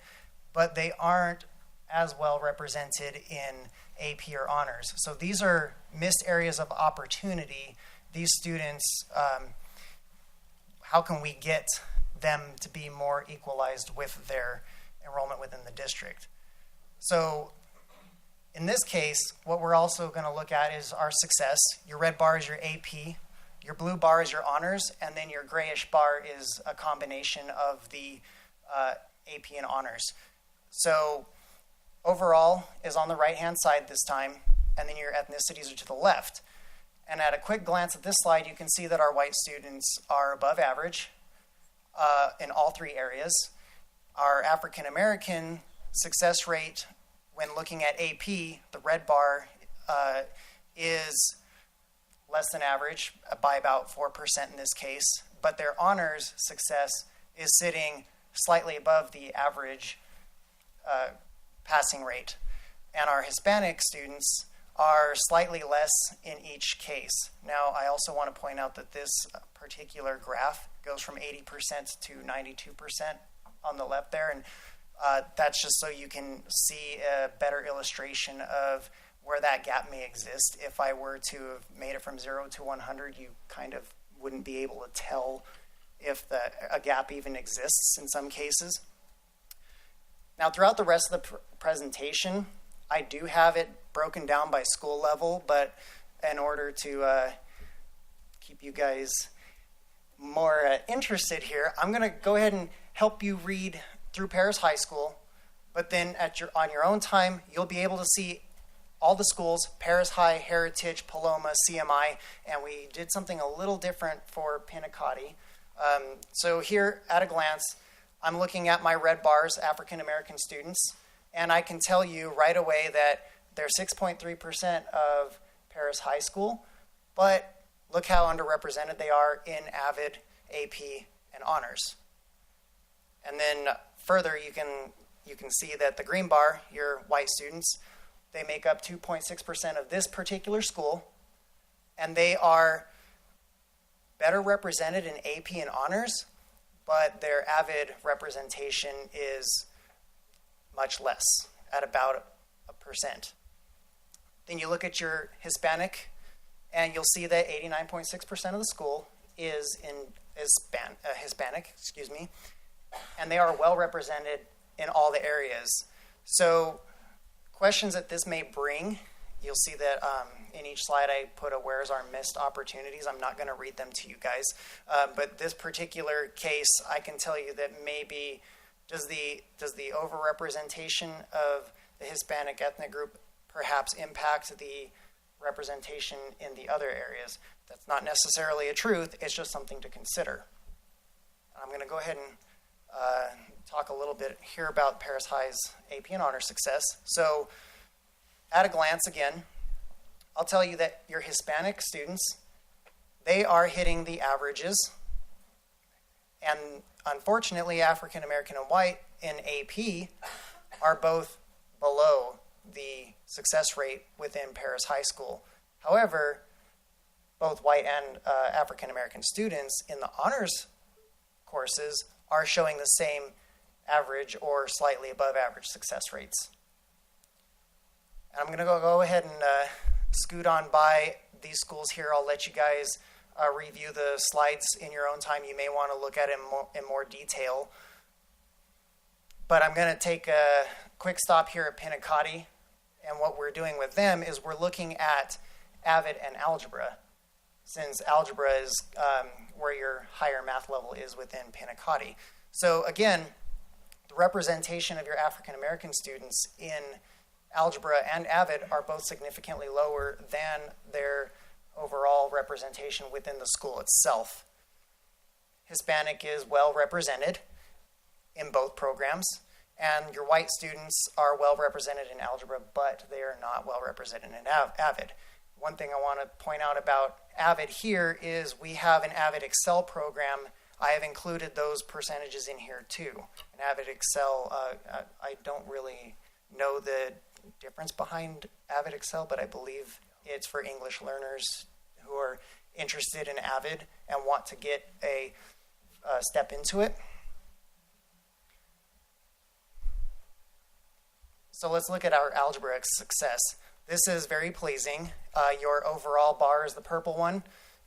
but they aren't as well represented in AP or honors. So these are missed areas of opportunity. These students, how can we get them to be more equalized with their enrollment within the district? So in this case, what we're also going to look at is our success. Your red bar is your AP, your blue bar is your honors, and then your grayish bar is a combination of the AP and honors. So overall is on the right-hand side this time, and then your ethnicities are to the left. And at a quick glance at this slide, you can see that our white students are above average in all three areas. Our African American success rate, when looking at AP, the red bar is less than average by about 4% in this case, but their honors success is sitting slightly above the average passing rate. And our Hispanic students are slightly less in each case. Now, I also want to point out that this particular graph goes from 80% to 92% on the left there, and that's just so you can see a better illustration of where that gap may exist. If I were to have made it from 0 to 100, you kind of wouldn't be able to tell if a gap even exists in some cases. Now, throughout the rest of the presentation, I do have it broken down by school level, but in order to keep you guys more interested here, I'm going to go ahead and help you read through Paris High School, but then on your own time, you'll be able to see all the schools, Paris High, Heritage, Paloma, CMI, and we did something a little different for Pinacati. So here, at a glance, I'm looking at my red bars, African American students, and I can tell you right away that they're 6.3% of Paris High School, but look how underrepresented they are in AVID, AP, and honors. And then further, you can see that the green bar, your white students, they make up 2.6% of this particular school, and they are better represented in AP and honors, but their AVID representation is much less, at about 1%. Then you look at your Hispanic, and you'll see that 89.6% of the school is Hispanic, and they are well represented in all the areas. So questions that this may bring, you'll see that in each slide I put a where's our missed opportunities. I'm not going to read them to you guys. But this particular case, I can tell you that maybe does the overrepresentation of the Hispanic ethnic group perhaps impact the representation in the other areas? That's not necessarily a truth. It's just something to consider. I'm going to go ahead and talk a little bit here about Paris High's AP and honor success. So at a glance, again, I'll tell you that your Hispanic students, they are hitting the averages. And unfortunately, African American and white in AP are both below the success rate within Paris High School. However, both white and African American students in the honors courses are showing the same average or slightly above average success rates. And I'm going to go ahead and scoot on by these schools here. I'll let you guys review the slides in your own time. You may want to look at it in more detail. But I'm going to take a quick stop here at Pinacati. And what we're doing with them is we're looking at AVID and algebra, since algebra is where your higher math level is within Pinacati. So again, the representation of your African American students in algebra and AVID are both significantly lower than their overall representation within the school itself. Hispanic is well represented in both programs, and your white students are well represented in algebra, but they are not well represented in AVID. One thing I want to point out about AVID here is we have an AVID Excel program. I have included those percentages in here too. In AVID Excel, I don't really know the difference behind AVID Excel, but I believe it's for English learners who are interested in AVID and want to get a step into it. So let's look at our algebra success. This is very pleasing. Your overall bar is the purple one,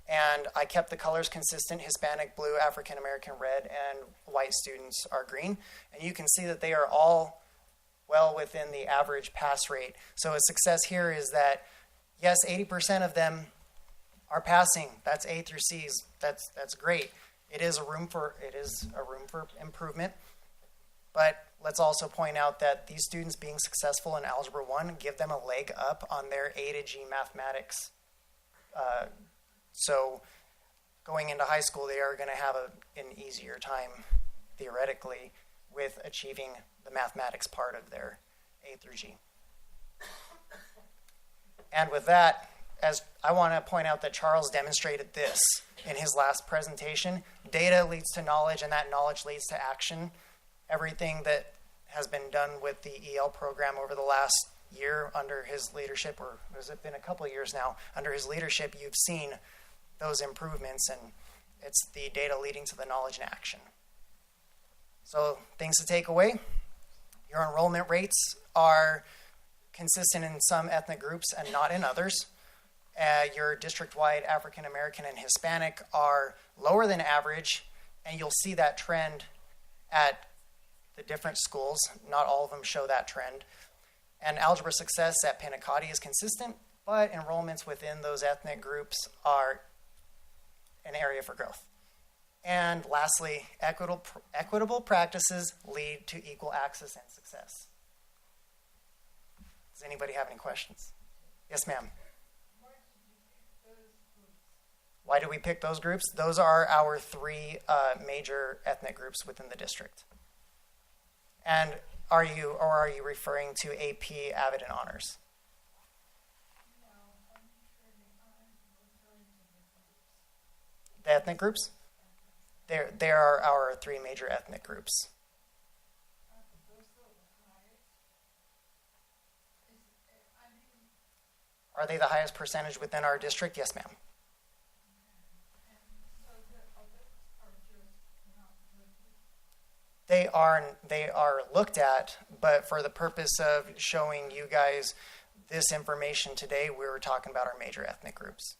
and I kept the colors consistent. Hispanic blue, African American red, and white students are green. And you can see that they are all well within the average pass rate. So a success here is that, yes, 80% of them are passing. That's A through C's. That's great. It is a room for improvement. But let's also point out that these students being successful in Algebra 1 give them a leg up on their A to G mathematics. So going into high school, they are going to have an easier time, theoretically, with achieving the mathematics part of their A through G. And with that, as I want to point out that Charles demonstrated this in his last presentation. Data leads to knowledge, and that knowledge leads to action. Everything that has been done with the EL program over the last year under his leadership, or has it been a couple of years now, under his leadership, you've seen those improvements, and it's the data leading to the knowledge and action. So things to take away. Your enrollment rates are consistent in some ethnic groups and not in others. Your district-wide African American and Hispanic are lower than average, and you'll see that trend at the different schools. Not all of them show that trend. And algebra success at Pinacati is consistent, but enrollments within those ethnic groups are an area for growth. And lastly, equitable practices lead to equal access and success. Does anybody have any questions? Yes, ma'am. Why do we pick those groups? Those are our three major ethnic groups within the district. And are you referring to AP, AVID, and honors? The ethnic groups? They are our three major ethnic groups. Are they the highest percentage within our district? Yes, ma'am. They are looked at, but for the purpose of showing you guys this information today, we were talking about our major ethnic groups.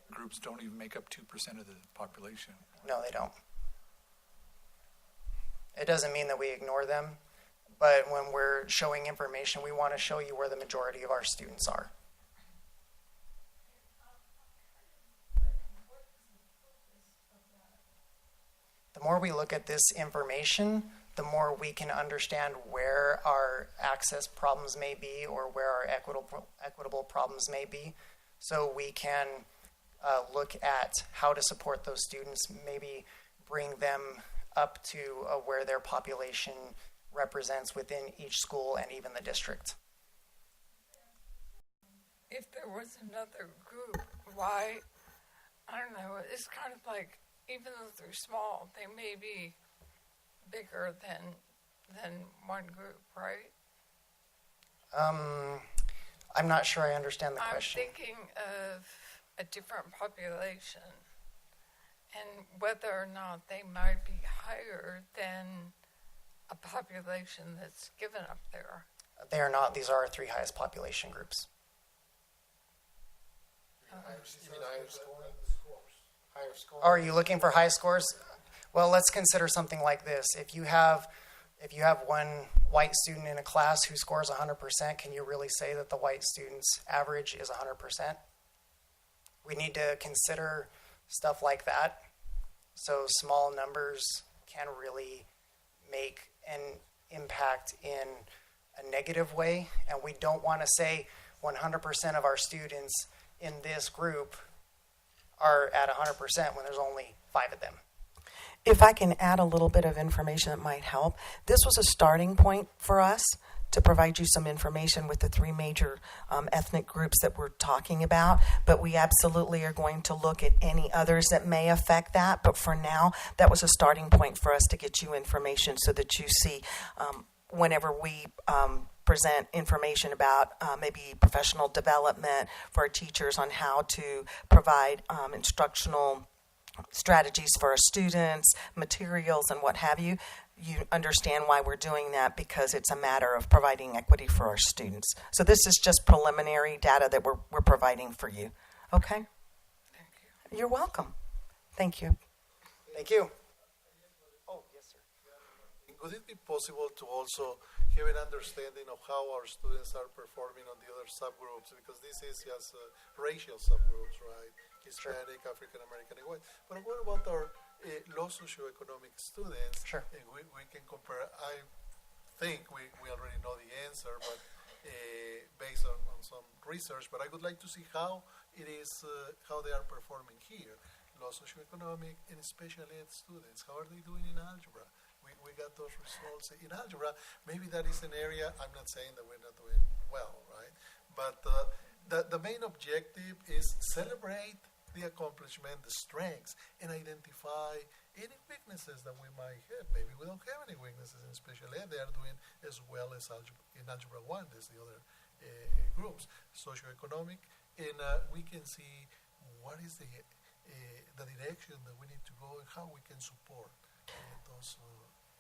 Groups don't even make up 2% of the population. No, they don't. It doesn't mean that we ignore them, But when we're showing information, we want to show you where the majority of our students are. The more we look at this information, the more we can understand where our access problems may be or where our equitable problems may be. So we can look at how to support those students, maybe bring them up to where their population represents within each school and even the district. If there was another group, why, I don't know, it's kind of like, even though they're small, they may be bigger than one group, right? I'm not sure I understand the question. I'm thinking of a different population and whether or not they might be higher than a population that's given up there. They are not. These are our 3 highest population groups. Are you looking for high scores? Well, let's consider something like this. If you have one white student in a class who scores 100%, can you really say that the white student's average is 100%? We need to consider stuff like that. So small numbers can really make an impact in a negative way, and we don't want to say 100% of our students in this group are at 100% when there's only 5 of them. If I can add a little bit of information that might help, this was a starting point for us to provide you some information with the 3 major ethnic groups that we're talking about, but we absolutely are going to look at any others that may affect that. But for now, that was a starting point for us to get you information so that you see whenever we present information about maybe professional development for our teachers on how to provide instructional strategies for our students, materials, and what have you. You understand why we're doing that, because it's a matter of providing equity for our students. So this is just preliminary data that we're providing for you. Okay? Thank you. You're welcome. Thank you. Thank you. Oh, yes, sir. Would it be possible to also have an understanding of how our students are performing on the other subgroups? Because this is just racial subgroups, right? Hispanic, African American, and white. But what about our low socioeconomic students? Sure. And we can compare. I think we already know the answer, but based on some research. But I would like to see how it is, how they are performing here. Low socioeconomic and special ed students. How are they doing in algebra? We got those results in algebra. Maybe that is an area. I'm not saying that we're not doing well, right? But the main objective is celebrate the accomplishment, the strengths, and identify any weaknesses that we might have. Maybe we don't have any weaknesses in special ed. They are doing as well as in Algebra 1 as the other groups. Socioeconomic, and we can see what is the direction that we need to go and how we can support those.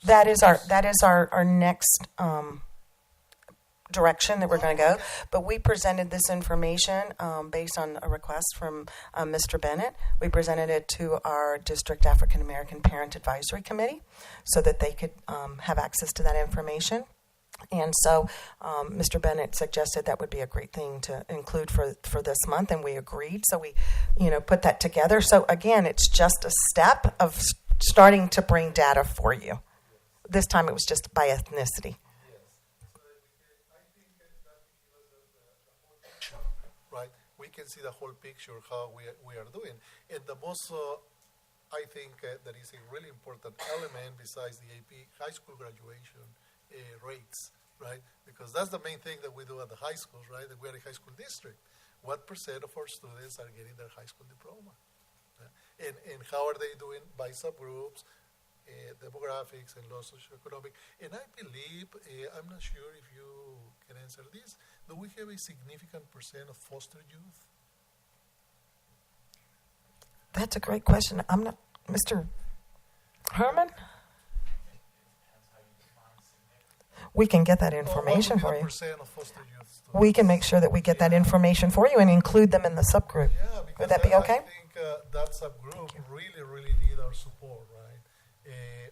That is our next direction that we're going to go. But we presented this information based on a request from Mr. Bennett. We presented it to our District African American Parent Advisory Committee so that they could have access to that information. And so Mr. Bennett suggested that would be a great thing to include for this month, and we agreed. So we, put that together. So again, it's just a step of starting to bring data for you. This time it was just by ethnicity. Right, we can see the whole picture how we are doing, and the most I think that is a really important element besides the AP high school graduation rates, right? Because that's the main thing that we do at the high schools, right? That we are a high school district. What % of our students are getting their high school diploma, and how are they doing by subgroups, demographics, and low socioeconomic? And I believe, I'm not sure if you can answer this, do we have a significant % of foster youth? That's a great question. I'm not, Mr. Herman? We can get that information for you. Of foster youth We can make sure that we get that information for you and include them in the subgroup. Yeah, Would that be okay? I think that subgroup really need our support, right?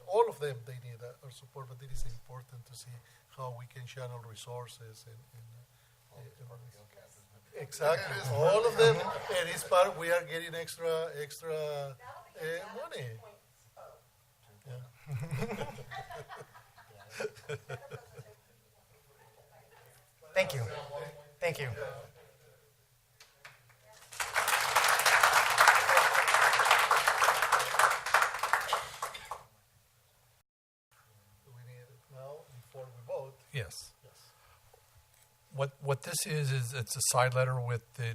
All of them, they need our support, but it is important to see how we can channel resources exactly all of them, and it's part we are getting extra money. Yeah. Thank you. Thank you. Do we need it now before we vote? Yes. What this is it's a side letter with the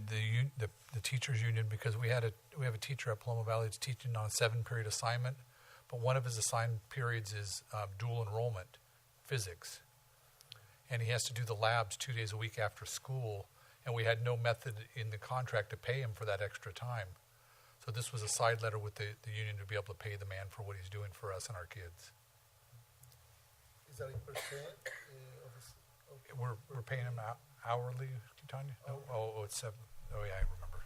teachers union, because we have a teacher at Paloma Valley that's teaching on a 7-period assignment, but one of his assigned periods is dual enrollment, physics, and he has to do the labs 2 days a week after school, and we had no method in the contract to pay him for that extra time. So this was a side letter with the union to be able to pay the man for what he's doing for us and our kids. Is that in percent? We're paying him hourly, Tanya? No? Oh, it's 7. Oh, yeah, I remember.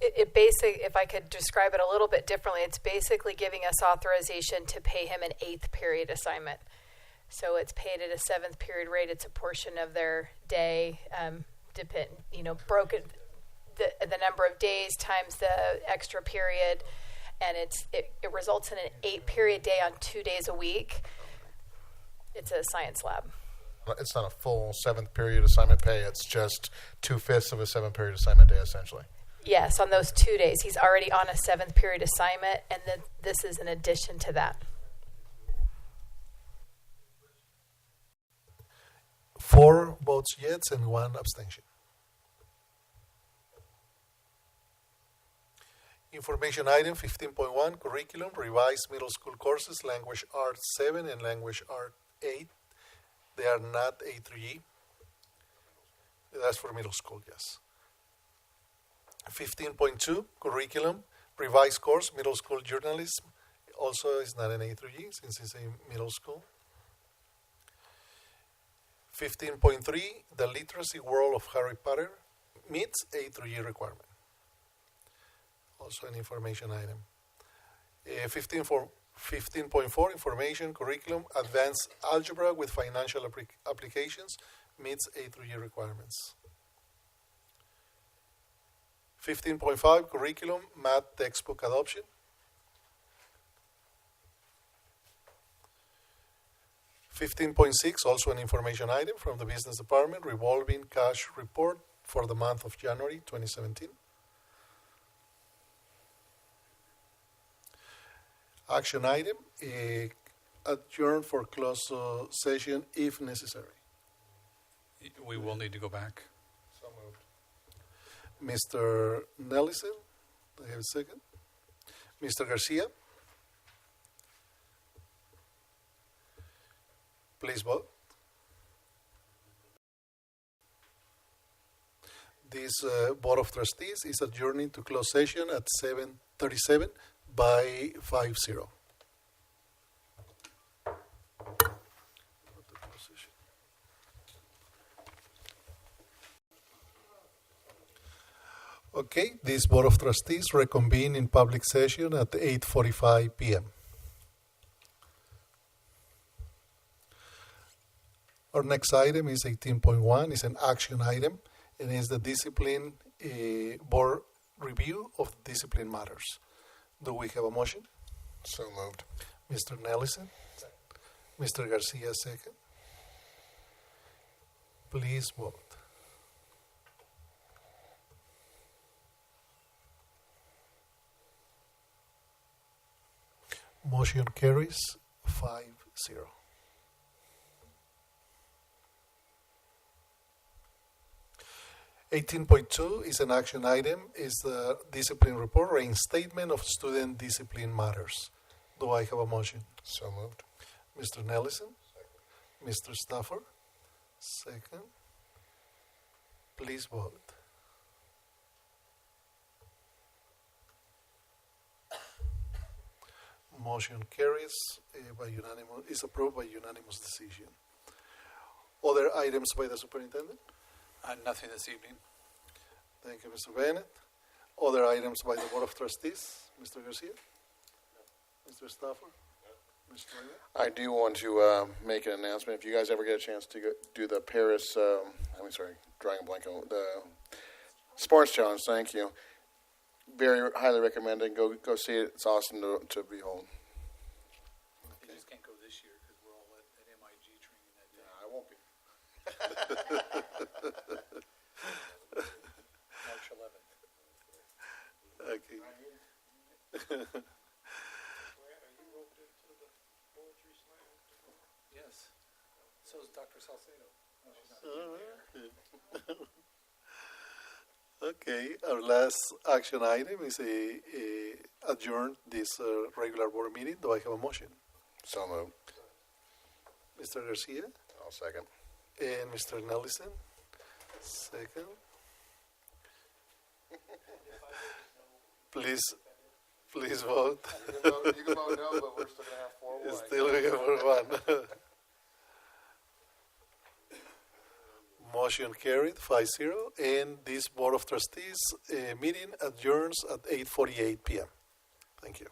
It basically, if I could describe it a little bit differently, it's basically giving us authorization to pay him an 8th period assignment. So it's paid at a 7th period rate. It's a portion of their day, broken the number of days times the extra period, and it results in an 8-period day on 2 days a week. It's a science lab. It's not a full 7th period assignment pay. It's just 2/5 of a 7-period assignment day, essentially. Yes, on those 2 days. He's already on a 7th period assignment, and then this is in addition to that. 4 votes yes and 1 abstention. Information item 15.1, curriculum, revised middle school courses, language art 7 and language art 8. They are not A through E. That's for middle school, yes. 15.2, curriculum, revised course, middle school journalism. Also is not an A through E since it's a middle school. 15.3, the literacy world of Harry Potter meets A through E requirement. Also an information item. 15.4, information, curriculum, advanced algebra with financial applications meets A through E requirements. 15.5, curriculum, math textbook adoption. 15.6, also an information item from the business department, revolving cash report for the month of January 2017. Action item, adjourn for closed session if necessary. We will need to go back. So moved. Mr. Nelson, do I have a second? Mr. Garcia? Please vote. This Board of Trustees is adjourning to closed session at 7:37 by 5-0. Okay, this Board of Trustees reconvene in public session at 8:45 p.m. Our next item is 18.1, is an action item, and is the discipline board review of discipline matters. Do we have a motion? So moved. Mr. Nelson? Mr. Garcia, second. Please vote. Motion carries 5-0. $18.2 is an action item, is the discipline report, reinstatement of student discipline matters. Do I have a motion? So moved. Mr. Nelson? Mr. Stafford? Second. Please vote. Motion carries by unanimous, is approved by unanimous decision. Other items by the superintendent? Nothing this evening. Thank you, Mr. Bennett. Other items by the Board of Trustees? Mr. Garcia? No. Mr. Stafford? No. I do want to make an announcement. If you guys ever get a chance to do the Paris, drawing a blank on the sports challenge, thank you. Very highly recommended. Go see it. It's awesome to behold. You just can't go this year because we're all at MIG training that day. I won't be. March 11th. Okay. Yes. So is Dr. Salcedo. Okay, our last action item is adjourn this regular board meeting. Do I have a motion? So moved. Mr. Garcia I'll second. and Mr. Nelson. Second. Please vote. You can vote no, but we're still going to have 4-1. Still we have one. Motion carried 5-0, and this Board of Trustees meeting adjourns at 8:48 p.m. Thank you.